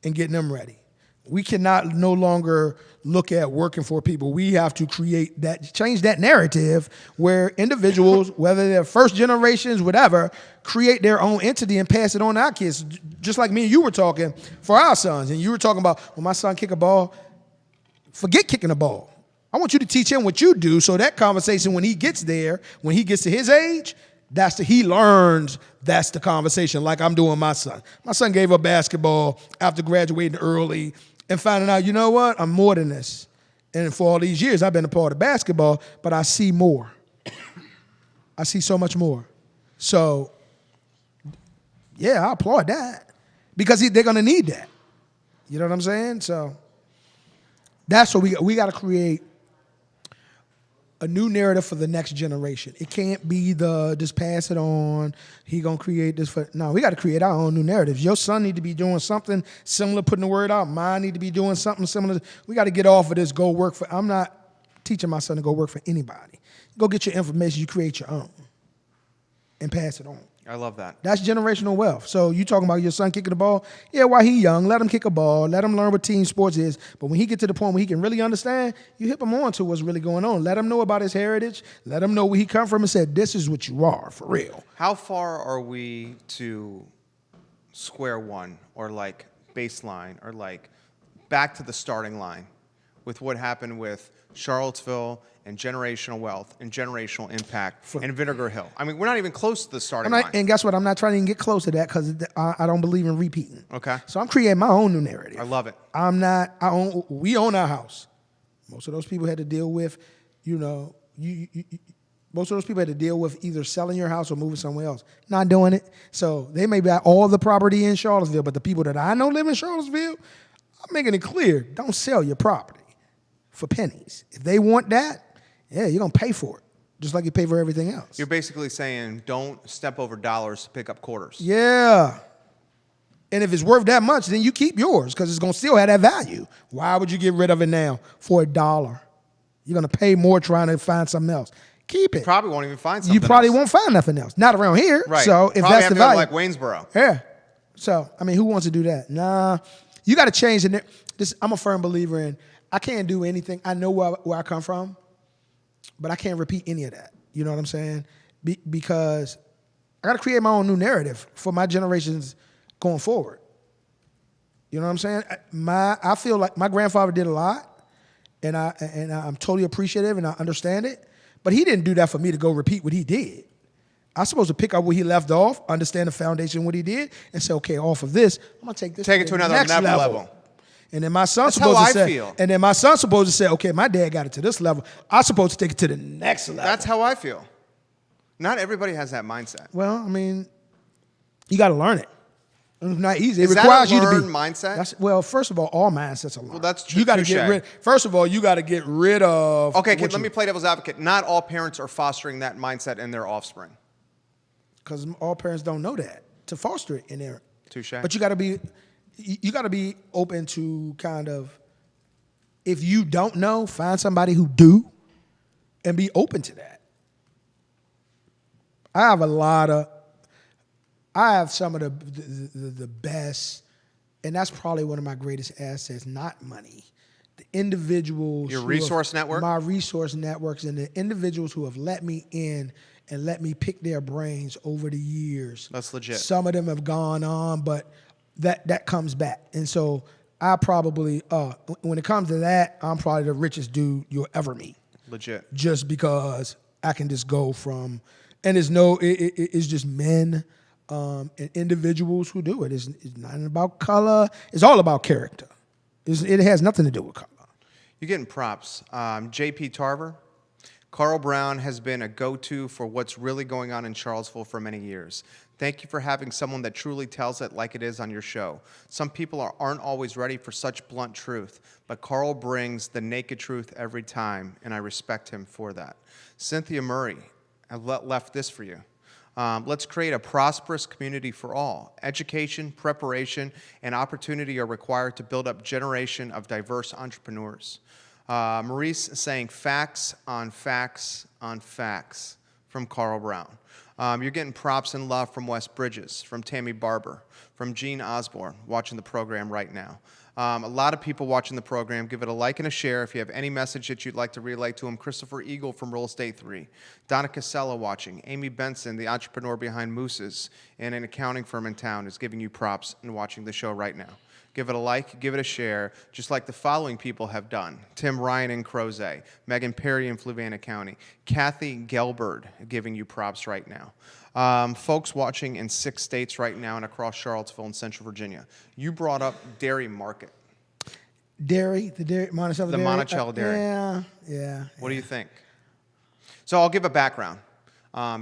and getting them ready. We cannot no longer look at working for people. We have to create that, change that narrative where individuals, whether they're first generations, whatever, create their own entity and pass it on to our kids. Just like me and you were talking for our sons. And you were talking about, when my son kick a ball, forget kicking a ball. I want you to teach him what you do so that conversation, when he gets there, when he gets to his age, he learns that's the conversation, like I'm doing my son. My son gave up basketball after graduating early and finding out, you know what, I'm more than this. And for all these years, I've been a part of basketball, but I see more. I see so much more. So, yeah, I applaud that because they're going to need that. You know what I'm saying? So that's what we got to create a new narrative for the next generation. It can't be just pass it on. He gonna create this for no. We got to create our own new narratives. Your son need to be doing something similar, putting the word out. Mine need to be doing something similar. We got to get off of this. Go work for. I'm not teaching my son to go work for anybody. Go get your information. You create your own and pass it on. I love that. That's generational wealth. So you talking about your son kicking the ball? Yeah, while he young, let him kick a ball. Let him learn what team sports is. But when he get to the point where he can really understand, you hip him on to what's really going on. Let him know about his heritage. Let him know where he come from and said, this is what you are, for real. How far are we to square one or like baseline or like back to the starting line with what happened with Charlottesville and generational wealth and generational impact and Vinegar Hill? I mean, we're not even close to the starting line. And guess what? I'm not trying to even get close to that because I don't believe in repeating. Okay. So I'm creating my own new narrative. I love it. We own our house. Most of those people had to deal with, most of those people had to deal with either selling your house or moving somewhere else. Not doing it. So they may buy all the property in Charlottesville, but the people that I know live in Charlottesville, I'm making it clear, don't sell your property for pennies. If they want that, yeah, you're going to pay for it, just like you pay for everything else. You're basically saying don't step over dollars to pick up quarters. Yeah. And if it's worth that much, then you keep yours because it's going to still have that value. Why would you get rid of it now for $1? You're going to pay more trying to find something else. Keep it. You probably won't even find something You probably else. won't find nothing else. Not around here. Right. So if probably that's have the to go to, value. like Waynesboro. Yeah. So, I mean, who wants to do that? Nah. You got to change it. I'm a firm believer in I can't do anything. I know where I come from, but I can't repeat any of that. You know what I'm saying? Because I got to create my own new narrative for my generations going forward. You know what I'm saying? I feel like my grandfather did a lot, and I'm totally appreciative, and I understand it. But he didn't do that for me to go repeat what he did. I'm supposed to pick up where he left off, understand the foundation of what he did, and say, okay, off of this, I'm gonna take this to another next level. And then my son's That's how supposed to I say, feel. and then my son's supposed to say, okay, my dad got it to this level. I'm supposed to take it to the next level. That's how I feel. Not everybody has that mindset. Well, I mean, you got to learn it. It's not easy. It Is requires that a you to be learned mindset? Well, first of all mindsets are learned. Well, that's you got to touche. get rid. First of all, you got to get rid of. Okay, let me play devil's advocate. Not all parents are fostering that mindset in their offspring. Because all parents don't know that to foster it in there. Touche. But you got to be open to kind of, if you don't know, find somebody who do, and be open to that. I have some of the best, and that's probably one of my greatest assets, not money. The individuals. Your resource network? My resource networks and the individuals who have let me in and let me pick their brains over the years. That's legit. Some of them have gone on, but that comes back. And so I probably, when it comes to that, I'm probably the richest dude you'll ever meet. Legit. Just because I can just go from, and it's just men and individuals who do it. It's not about color. It's all about character. It has nothing to do with color. You're getting props. J.P. Tarver, Carl Brown has been a go-to for what's really going on in Charlottesville for many years. Thank you for having someone that truly tells it like it is on your show. Some people aren't always ready for such blunt truth, but Carl brings the naked truth every time, and I respect him for that. Cynthia Murray, I left this for you. Let's create a prosperous community for all. Education, preparation, and opportunity are required to build up a generation of diverse entrepreneurs. Maurice saying facts on facts on facts from Carl Brown. You're getting props and love from Wes Bridges, from Tammy Barber, from Gene Osborne, watching the program right now. A lot of people watching the program. Give it a like and a share if you have any message that you'd like to relay to them. Christopher Eagle from Real Estate 3. Donna Casella watching. Amy Benson, the entrepreneur behind Moose's and an accounting firm in town, is giving you props and watching the show right now. Give it a like, give it a share, just like the following people have done. Tim Ryan in Crozet, Megan Perry in Fluvanna County, Kathy Gelberd giving you props right now. Folks watching in 6 states right now and across Charlottesville and Central Virginia. You brought up Dairy Market. Monticello Dairy? Monticello Dairy. Yeah. What do you think? So I'll give a background.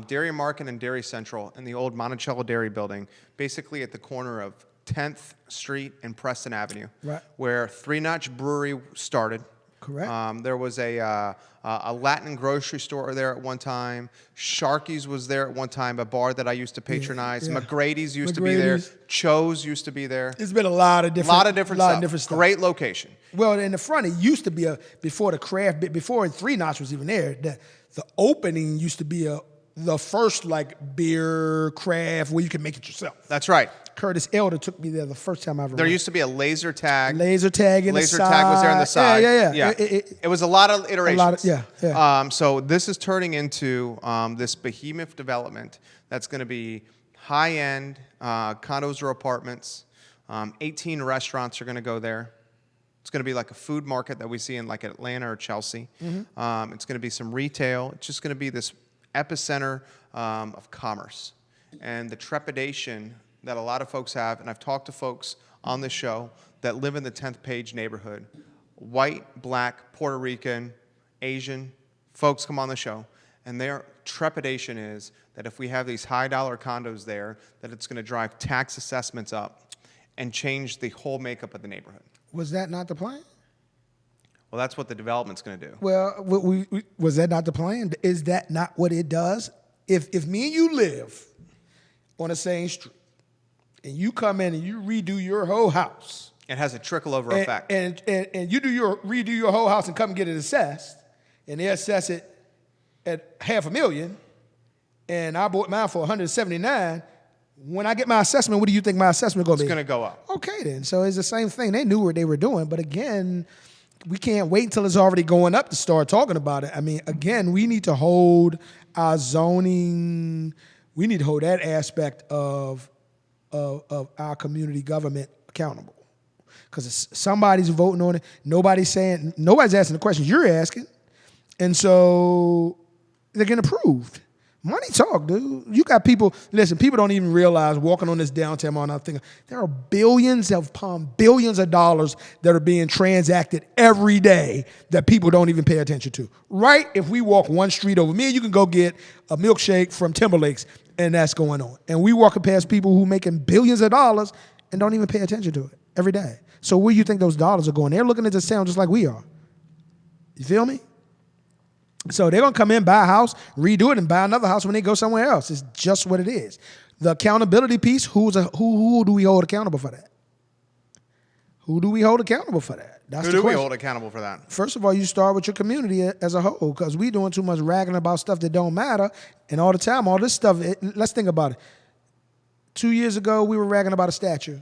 Dairy Market and Dairy Central in the old Monticello Dairy building, basically at the corner of 10th Street and Preston Avenue, right, where Three Notch Brewery started. Correct. There was a Latin grocery store there at one time. Sharky's was there at one time, a bar that I used to patronize. yeah. McGrady's used to be there. McGrady's. Cho's used to be there. It's been a lot of different stuff. Great location. Well, in the front, it used to be before Three Knots was even there. The opening used to be the first like beer craft where you can make it yourself. That's right. Curtis Elder took me there the first time I ever There went. used to be a laser tag. Laser tag in the Laser side. tag was there on the side. Yeah. It was a lot of iterations. Yeah. So this is turning into this behemoth development that's going to be high-end condos or apartments. 18 restaurants are going to go there. It's going to be like a food market that we see in like Atlanta or Chelsea. Mm-hmm. It's going to be some retail. It's just going to be this epicenter of commerce. And the trepidation that a lot of folks have, and I've talked to folks on this show that live in the 10th Page neighborhood, white, black, Puerto Rican, Asian folks come on the show, and their trepidation is that if we have these high-dollar condos there, that it's going to drive tax assessments up and change the whole makeup of the neighborhood. Was that not the plan? Well, that's what the development's going to do. Well, was that not the plan? Is that not what it does? If me and you live on the same street, and you come in and you redo your whole house. It has a trickle-over effect. And you redo your whole house and come get it assessed, and they assess it at $500,000, and I bought mine for $179,000. When I get my assessment, what do you think my assessment going to be? It's going to go up. Okay, then. So it's the same thing. They knew what they were doing, but again, we can't wait until it's already going up to start talking about it. I mean, again, we need to hold our zoning. We need to hold that aspect of our community government accountable, because somebody's voting on it. Nobody's asking the questions you're asking, and so they're getting approved. Money talk, dude. You got people. Listen, people don't even realize walking on this downtown mall. I'm thinking there are billions of dollars that are being transacted every day that people don't even pay attention to. Right? If we walk one street over, me and you can go get a milkshake from Timberlake's, and that's going on. And we walking past people who making billions of dollars and don't even pay attention to it every day. So where do you think those dollars are going? They're looking at this town just like we are. You feel me? So they're going to come in, buy a house, redo it, and buy another house when they go somewhere else. It's just what it is. The accountability piece, who do we hold accountable for that? Who do we hold accountable for that? That's Who the do we question. hold accountable for that? First of all, you start with your community as a whole, because we doing too much ragging about stuff that don't matter. And all the time, all this stuff, let's think about it. 2 years ago, we were ragging about a statue,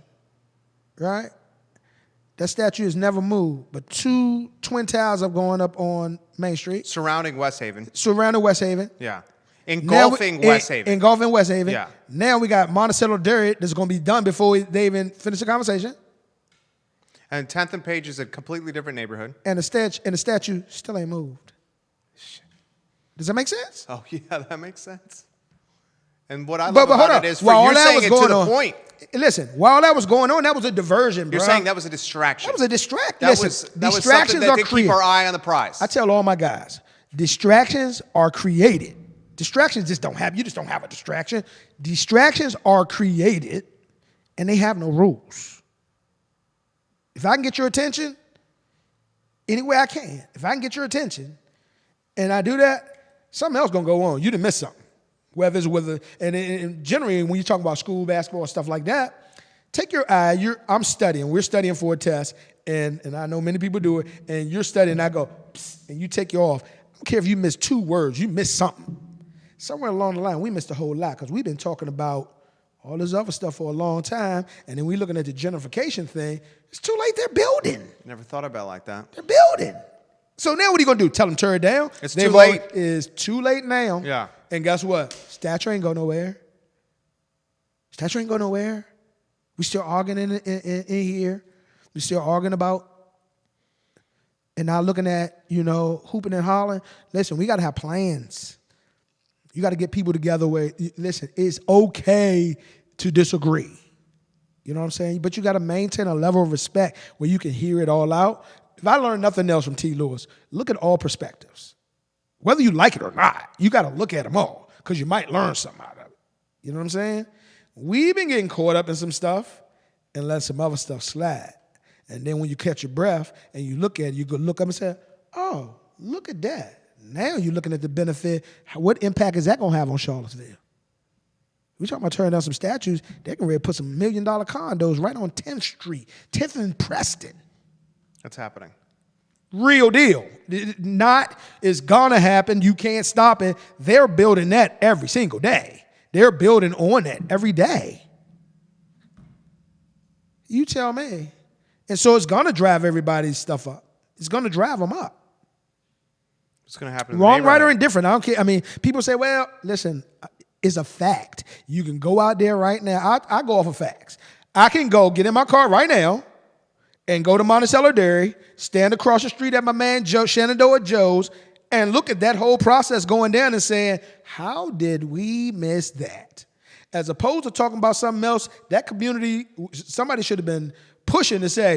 right? That statue has never moved, but 2 twin towers are going up on Main Street. Surrounding West Haven. Yeah. Engulfing West Haven. Engulfing West Haven. Yeah. Now we got Monticello Derrick that's going to be done before they even finish the conversation. And 10th and Page is a completely different neighborhood. And the statue still ain't moved. Does that make sense? Oh, yeah, that makes sense. And what I But love hold about on. it is, While all you're that saying was it to going the on- point. Listen, while that was going on, that was a diversion, bro. You're saying that was a distraction. That was a distraction. That Listen, was something distractions that are did keep created. our eye on the prize. I tell all my guys, distractions are created. Distractions just don't happen. You just don't have a distraction. Distractions are created, and they have no rules. If I can get your attention, any way I can, if I can get your attention, and I do that, something else gonna go on. You done missed something. And generally, when you talk about school, basketball, stuff like that, take your eye. I'm studying. We're studying for a test, and I know many people do it. And you're studying, and I go, psst, and you take you off. I don't care if you miss 2 words. You missed something. Somewhere along the line, we missed a whole lot, because we've been talking about all this other stuff for a long time, and then we're looking at the gentrification thing. It's too late. They're building. Never thought about it like that. They're building. So now what are you going to do? Tell them to tear it down? It's too late. It's too late now. Yeah. And guess what? Statue ain't go nowhere. Statue ain't go nowhere. We still arguing in here. We still arguing about and not looking at, hooping and hollering. Listen, we got to have plans. You got to get people together where, listen, it's okay to disagree. You know what I'm saying? But you got to maintain a level of respect where you can hear it all out. If I learned nothing else from T. Lewis, look at all perspectives. Whether you like it or not, you got to look at them all, because you might learn something out of it. You know what I'm saying? We've been getting caught up in some stuff and let some other stuff slide. And then when you catch your breath and you look at it, you go look up and say, Oh, look at that. Now you're looking at the benefit. What impact is that going to have on Charlottesville? We're talking about tearing down some statues. They can really put some $1 million condos right on 10th Street, 10th and Preston. That's happening. Real deal. Not is going to happen. You can't stop it. They're building that every single day. They're building on that every day. You tell me. And so it's going to drive everybody's stuff up. It's going to drive them up. What's going to happen? Wrong, right, or indifferent. I don't care. I mean, people say, well, listen, it's a fact. You can go out there right now. I go off of facts. I can go get in my car right now and go to Monticello Dairy, stand across the street at my man Joe, Shenandoah Joe's, and look at that whole process going down and saying, how did we miss that? As opposed to talking about something else, that community, somebody should have been pushing to say,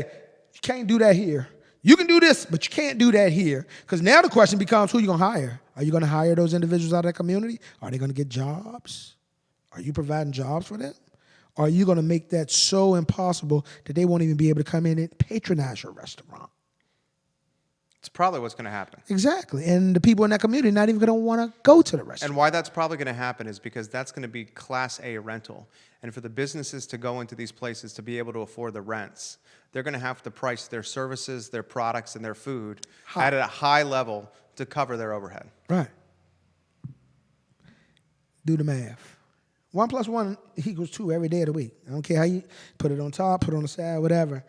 you can't do that here. You can do this, but you can't do that here. Because now the question becomes, who are you going to hire? Are you going to hire those individuals out of that community? Are they going to get jobs? Are you providing jobs for them? Are you going to make that so impossible that they won't even be able to come in and patronize your restaurant? It's probably what's going to happen. Exactly. And the people in that community are not even going to want to go to the restaurant. And why that's probably going to happen is because that's going to be Class A rental. And for the businesses to go into these places to be able to afford the rents, they're going to have to price their services, their products, and their food at a high level to cover their overhead. Right. Do the math. 1 + 1 equals 2 every day of the week. I don't care how you put it on top, put it on the side, whatever.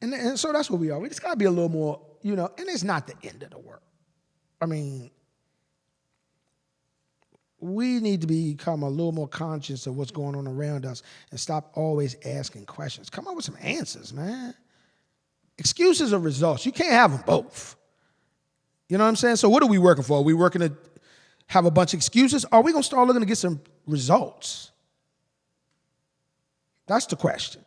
And so that's what we are. We just got to be a little more, and it's not the end of the world. I mean, we need to become a little more conscious of what's going on around us and stop always asking questions. Come up with some answers, man. Excuses or results. You can't have them both. You know what I'm saying? So what are we working for? Are we working to have a bunch of excuses? Or are we going to start looking to get some results? That's the question.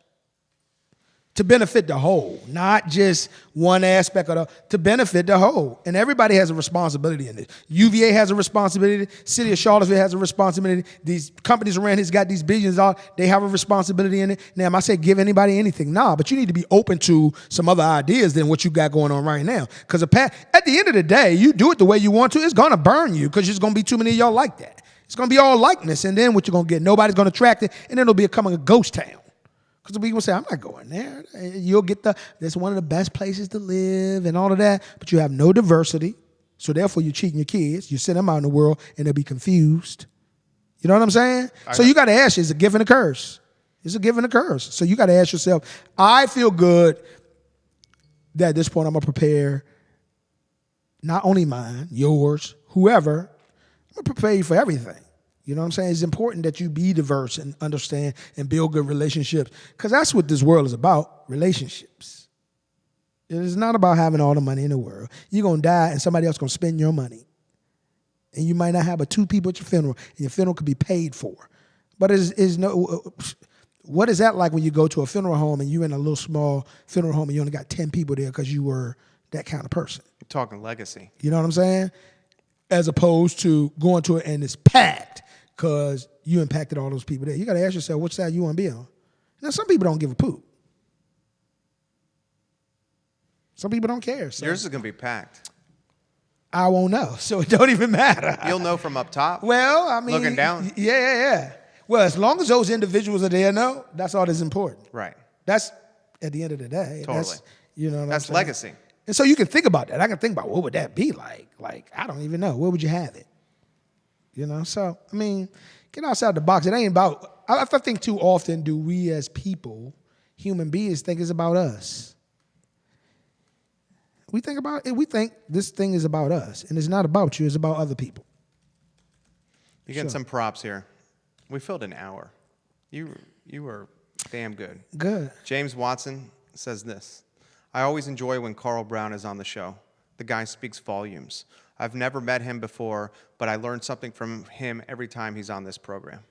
To benefit the whole, not just one aspect of to benefit the whole. And everybody has a responsibility in this. UVA has a responsibility. City of Charlottesville has a responsibility. These companies around here's got these billions out. They have a responsibility in it. Now, am I saying give anybody anything? Nah, but you need to be open to some other ideas than what you got going on right now. Because at the end of the day, you do it the way you want to, it's going to burn you because there's going to be too many of y'all like that. It's going to be all likeness. And then what you're going to get, nobody's going to track it. And then it'll become a ghost town. Because people say, I'm not going there. You'll get that's one of the best places to live and all of that, but you have no diversity. So therefore, you're cheating your kids. You send them out in the world, and they'll be confused. You know what I'm saying? So you got to ask, is it a gift and a curse? It's a gift and a curse. So you got to ask yourself, I feel good that at this point I'm going to prepare not only mine, yours, whoever. I'm going to prepare you for everything. You know what I'm saying? It's important that you be diverse and understand and build good relationships because that's what this world is about, relationships. It is not about having all the money in the world. You're going to die and somebody else going to spend your money. And you might not have but 2 people at your funeral, and your funeral could be paid for. But what is that like when you go to a funeral home and you're in a little small funeral home and you only got 10 people there because you were that kind of person? You're talking legacy. You know what I'm saying? As opposed to going to it and it's packed. Because you impacted all those people there. You got to ask yourself, which side you want to be on? Now, some people don't give a poop. Some people don't care. So yours is going to be packed. I won't know, so it don't even matter. You'll know from up top. Well, I mean. Looking down. Yeah. Well, as long as those individuals are there, that's all that's important. Right. That's, at the end of the day. Totally. That's legacy. And so you can think about that. I can think about what would that be like. Like, I don't even know. Where would you have it? So, I mean, get outside the box. It ain't about, I think too often do we as people, human beings, think it's about us. We think this thing is about us, and it's not about you, it's about other people. You're getting some props here. We filled an hour. You were damn good. Good. James Watson says this: I always enjoy when Carl Brown is on the show. The guy speaks volumes. I've never met him before, but I learned something from him every time he's on this program.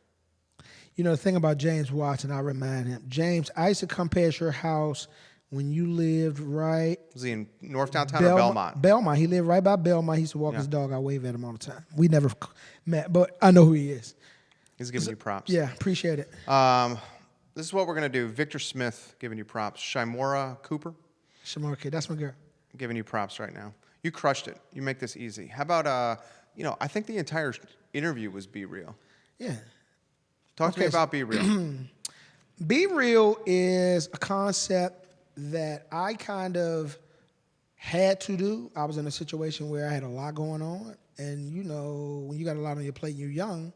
The thing about James Watson, I remind him, James, I used to come past your house when you lived right. Was he in North Downtown or Belmont? Belmont. He lived right by Belmont. He used to walk his dog. I wave at him all the time. We never met, but I know who he is. He's giving you props. Yeah, appreciate it. This is what we're going to do. Victor Smith giving you props. Shimora Cooper. Shamora Kid, that's my girl. Giving you props right now. You crushed it. You make this easy. How about, I think the entire interview was Be Real. Yeah. Talk to me about Be Real. Be Real is a concept that I kind of had to do. I was in a situation where I had a lot going on. And, when you got a lot on your plate and you're young,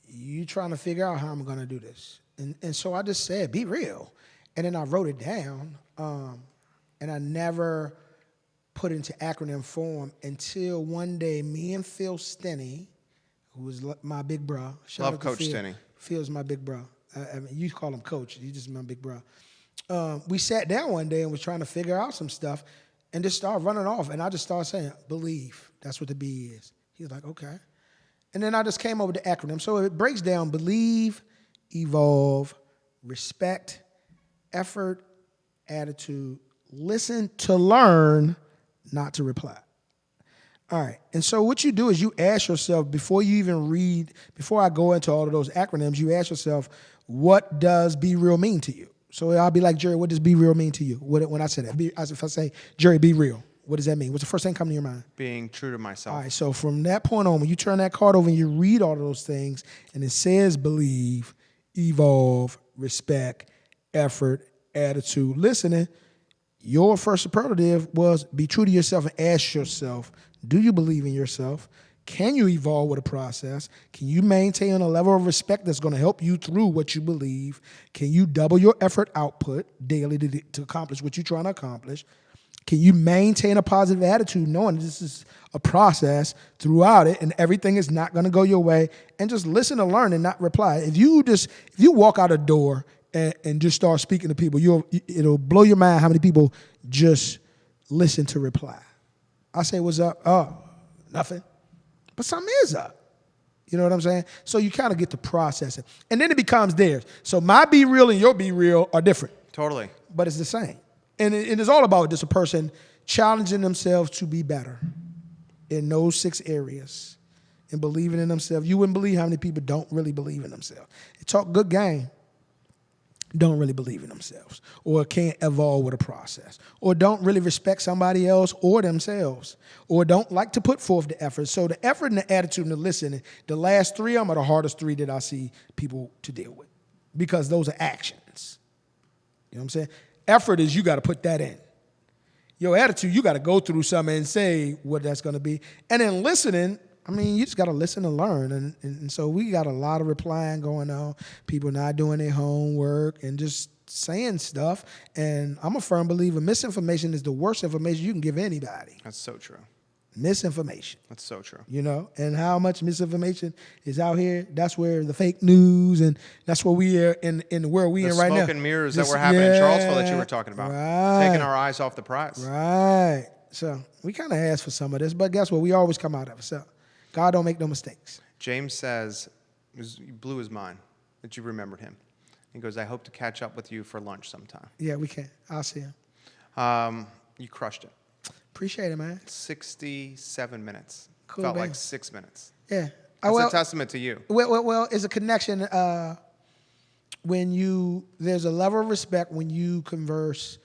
you're trying to figure out how I'm going to do this. And so I just said, be real. And then I wrote it down. And I never put it into acronym form until one day me and Phil Stinney, who was my big bro. Love Coach Stinney. Phil's my big bro. I mean, you call him Coach. He's just my big bro. We sat down one day and was trying to figure out some stuff and just started running off. And I just started saying, believe. That's what the B is. He was like, okay. And then I just came up with the acronym. So it breaks down believe, evolve, respect, effort, attitude, listen to learn, not to reply. All right. And so what you do is you ask yourself, before I go into all of those acronyms, you ask yourself, what does Be Real mean to you? So I'll be like, Jerry, what does Be Real mean to you? When I say that, if I say, Jerry, be real, what does that mean? What's the first thing coming to your mind? Being true to myself. All right. So from that point on, when you turn that card over and you read all of those things, and it says believe, evolve, respect, effort, attitude, listening, your first superlative was be true to yourself and ask yourself, do you believe in yourself? Can you evolve with a process? Can you maintain a level of respect that's going to help you through what you believe? Can you double your effort output daily to accomplish what you're trying to accomplish? Can you maintain a positive attitude knowing this is a process throughout it and everything is not going to go your way? And just listen to learn and not reply. If you walk out a door and just start speaking to people, it'll blow your mind how many people just listen to reply. I say, what's up? Oh, nothing. But something is up. You know what I'm saying? So you kind of get to process it. And then it becomes theirs. So my Be Real and your Be Real are different. Totally. But it's the same. And it's all about just a person challenging themselves to be better in those 6 areas and believing in themselves. You wouldn't believe how many people don't really believe in themselves. They talk good game, don't really believe in themselves, or can't evolve with a process, or don't really respect somebody else or themselves, or don't like to put forth the effort. So the effort and the attitude and the listening, the last 3 of them are the hardest 3 that I see people to deal with, because those are actions. You know what I'm saying? Effort is you got to put that in. Your attitude, you got to go through something and say what that's going to be. And then listening, I mean, you just got to listen and learn. And so we got a lot of replying going on, people not doing their homework and just saying stuff. And I'm a firm believer misinformation is the worst information you can give anybody. That's so true. Misinformation. That's so true. And how much misinformation is out here. That's where the fake news, and that's where we are in the world we in right now. The smoke and mirrors that were happening in Charlottesville that you were talking about. Right. Taking our eyes off the prize. Right. So we kind of asked for some of this, but guess what? We always come out of it. So God don't make no mistakes. James says, you blew his mind that you remembered him. He goes, I hope to catch up with you for lunch sometime. Yeah, we can. I'll see him. You crushed it. Appreciate it, man. 67 minutes. Cool, Felt man. like 6 minutes. Yeah. That's a testament to you. Well, it's a connection there's a level of respect when you converse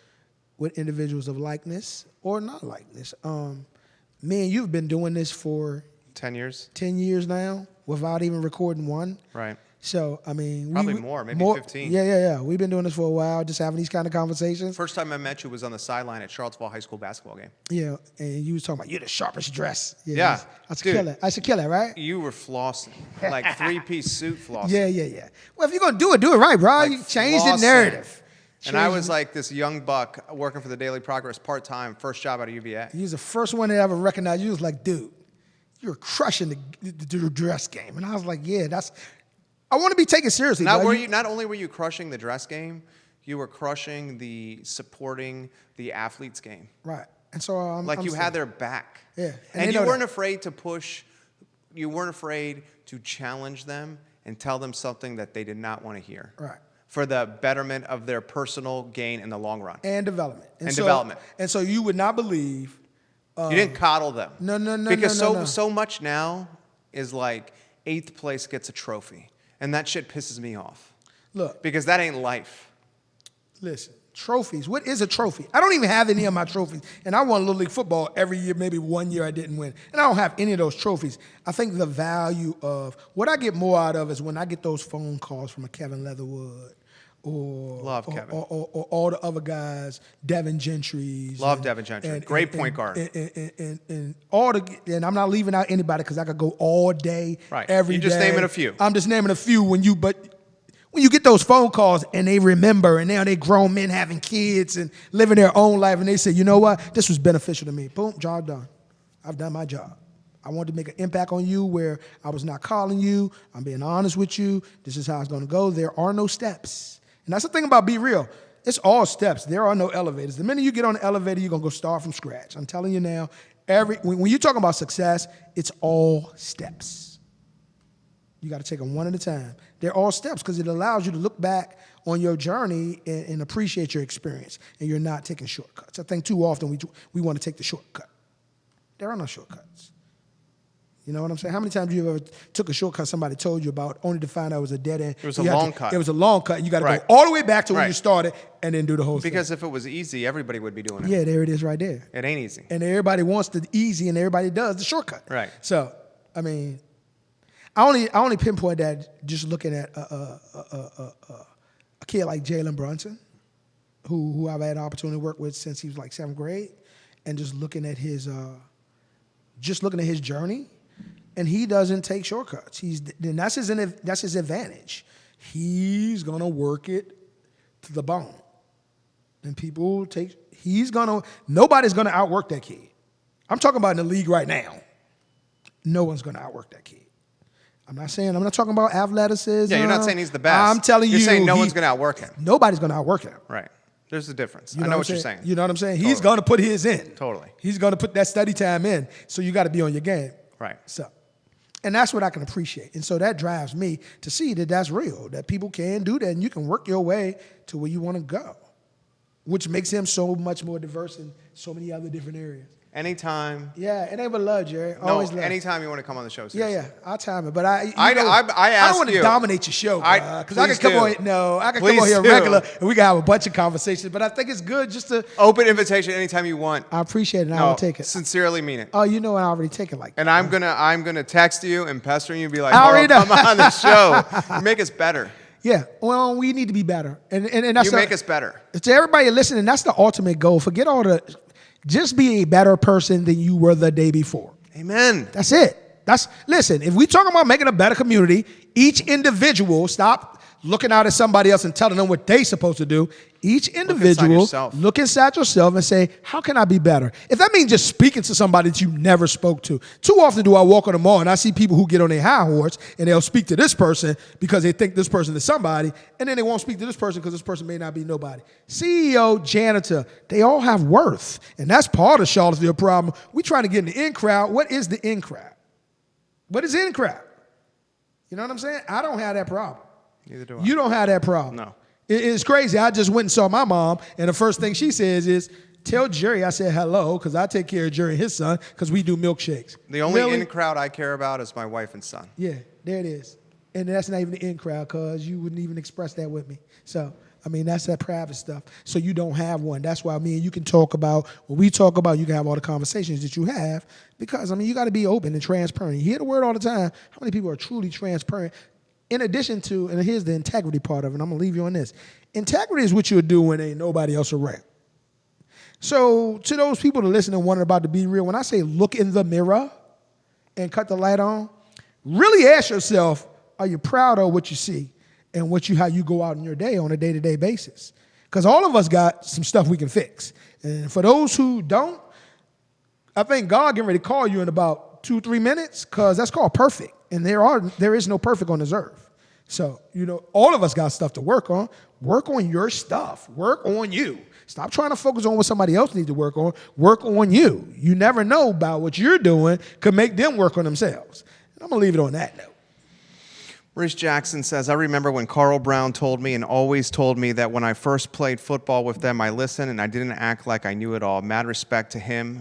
with individuals of likeness or not likeness. Me and you've been doing this for 10 years? 10 years now without even recording one. Right. So, I mean... Probably more, maybe 15. Yeah. We've been doing this for a while, just having these kind of conversations. First time I met you was on the sideline at Charlottesville High School basketball game. Yeah, and you was talking about, you're the sharpest dress. Yeah. I should kill it. I should kill it, right? You were flossing. Like 3-piece suit flossing. Yeah. Well, if you're going to do it right, bro. Like you change the flossing. narrative. And I was like this young buck working for the Daily Progress part-time, first job out of UVA. You was the first one that ever recognized you. You was like, dude, you're crushing the dress game. And I was like, yeah, I want to be taken seriously. Not only were you crushing the dress game, you were crushing supporting the athletes game. Right. And so you had their back. Yeah. And you weren't afraid to push, you weren't afraid to challenge them and tell them something that they did not want to hear. Right. For the betterment of their personal gain in the long run. And development. And so you would not believe. You didn't coddle them. No. Because so much now is like 8th place gets a trophy. And that shit pisses me off. Look. Because that ain't life. Listen. Trophies. What is a trophy? I don't even have any of my trophies. And I won Little League football every year, maybe 1 year I didn't win. And I don't have any of those trophies. I think the value of what I get more out of is when I get those phone calls from a Kevin Leatherwood or all the other guys, Devin Gentry's. Love Devin Gentry. Great point guard. And I'm not leaving out anybody because I could go all day, every day. You're just naming a few. I'm just naming a few when you get those phone calls and they remember and now they grown men having kids and living their own life and they say, you know what, this was beneficial to me. Boom, job done. I've done my job. I wanted to make an impact on you where I was not calling you. I'm being honest with you. This is how it's going to go. There are no steps. And that's the thing about Be Real. It's all steps. There are no elevators. The minute you get on the elevator, you're going to go start from scratch. I'm telling you now, when you're talking about success, it's all steps. You got to take them one at a time. They're all steps because it allows you to look back on your journey and appreciate your experience, and you're not taking shortcuts. I think too often we want to take the shortcut. There are no shortcuts. You know what I'm saying? How many times have you ever took a shortcut somebody told you about only to find out it was a dead end? It was a long cut. It was a long cut. You got to go all the way back to where you started and then do the whole thing. Because if it was easy, everybody would be doing it. Yeah, there it is right there. It ain't easy. And everybody wants the easy and everybody does the shortcut. Right. So, I mean, I only pinpoint that just looking at a kid like Jalen Brunson, who I've had an opportunity to work with since he was like 7th grade, and just looking at his journey. And he doesn't take shortcuts. That's his advantage. He's gonna work it to the bone. And nobody's gonna outwork that kid. I'm talking about in the league right now. No one's gonna outwork that kid. I'm not talking about athleticism. Yeah, you're not saying he's the best. I'm telling you. You're saying no one's gonna outwork him. Nobody's gonna outwork him. Right. There's a difference. I know what you're saying. You know what I'm saying? Totally. He's gonna put his in. Totally. He's gonna put that study time in. So you gotta be on your game. Right. And that's what I can appreciate. And so that drives me to see that that's real, that people can do that and you can work your way to where you want to go, which makes him so much more diverse in so many other different areas. Anytime. Yeah, it ain't but love, Jerry. Always love. Anytime you want to come on the show. Seriously. Yeah, I'll time it. But I don't want to dominate your show, because I can come on. I can Please come on here do. regular and we can have a bunch of conversations. But I think it's good just to open invitation anytime you want. I appreciate it. And I will take it. Sincerely mean it. Oh, you know I already take it like that. And I'm gonna text you and pester you and be like, I already know. come on the show. You make us better. Yeah, well, we need to be better, and that's you make us better. To everybody listening, that's the ultimate goal. Forget all the. Just be a better person than you were the day before. Amen. That's it. Listen, if we talking about making a better community, each individual, stop looking out at somebody else and telling them what they're supposed to do. Each individual, look inside yourself and say, how can I be better? If that means just speaking to somebody that you never spoke to. Too often do I walk on the mall and I see people who get on their high horse and they'll speak to this person because they think this person is somebody, and then they won't speak to this person because this person may not be nobody. CEO, janitor, they all have worth. And that's part of Charlottesville problem. We trying to get in the in crowd. What is the in crowd? What is in crowd? You know what I'm saying? I don't have that problem. Neither do I. You don't have that problem. No. It's crazy. I just went and saw my mom, and the first thing she says is, tell Jerry I said hello, because I take care of Jerry and his son, because we do milkshakes. The only in crowd I care about is my wife and son. Yeah, there it is. And that's not even the in crowd, because you wouldn't even express that with me. So, I mean, that's that private stuff. So you don't have one. That's why me and you can talk about what we talk about. You can have all the conversations that you have, because, I mean, you got to be open and transparent. You hear the word all the time. How many people are truly transparent? In addition to, and here's the integrity part of it, and I'm going to leave you on this. Integrity is what you'll do when ain't nobody else around. So to those people that listen and wondering about to Be Real, when I say look in the mirror and cut the light on, really ask yourself, are you proud of what you see and how you go out in your day on a day-to-day basis? Because all of us got some stuff we can fix. And for those who don't, I think God getting ready to call you in about 2-3 minutes, because that's called perfect. And there is no perfect on this earth. So, all of us got stuff to work on. Work on your stuff. Work on you. Stop trying to focus on what somebody else needs to work on. Work on you. You never know about what you're doing could make them work on themselves. And I'm going to leave it on that note. Maurice Jackson says, I remember when Carl Brown told me and always told me that when I first played football with them, I listened and I didn't act like I knew it all. Mad respect to him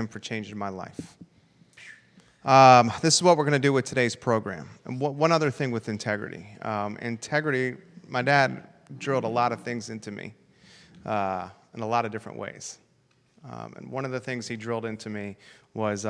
for changing my life. This is what we're going to do with today's program. And one other thing with integrity. Integrity, my dad drilled a lot of things into me. in a lot of different ways. And one of the things he drilled into me was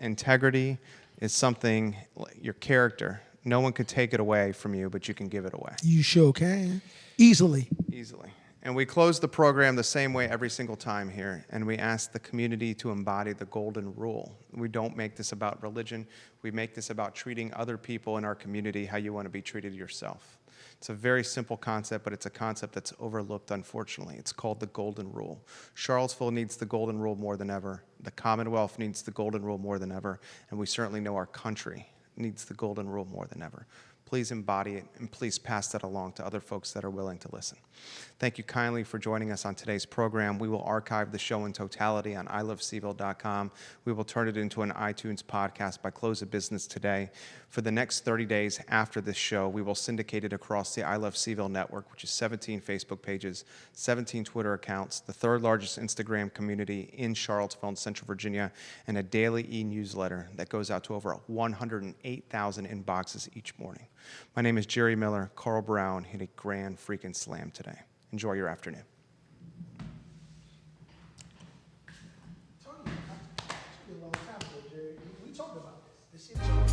integrity is something, your character, no one could take it away from you, but you can give it away. You sure can. Easily. Easily. And we close the program the same way every single time here, and we ask the community to embody the golden rule. We don't make this about religion. We make this about treating other people in our community how you want to be treated yourself. It's a very simple concept, but it's a concept that's overlooked, unfortunately. It's called the golden rule. Charlottesville needs the golden rule more than ever. The Commonwealth needs the golden rule more than ever, and we certainly know our country needs the golden rule more than ever. Please embody it, and please pass that along to other folks that are willing to listen. Thank you kindly for joining us on today's program. We will archive the show in totality on ilovecville.com. We will turn it into an iTunes podcast by close of business today. For the next 30 days after this show, we will syndicate it across the I Love CVille network, which is 17 Facebook pages, 17 Twitter accounts, the third largest Instagram community in Charlottesville and Central Virginia, and a daily e-newsletter that goes out to over 108,000 inboxes each morning. My name is Jerry Miller. Carl Brown hit a grand freaking slam today. Enjoy your afternoon. Tony, a long time ago, Jerry. We talked about this.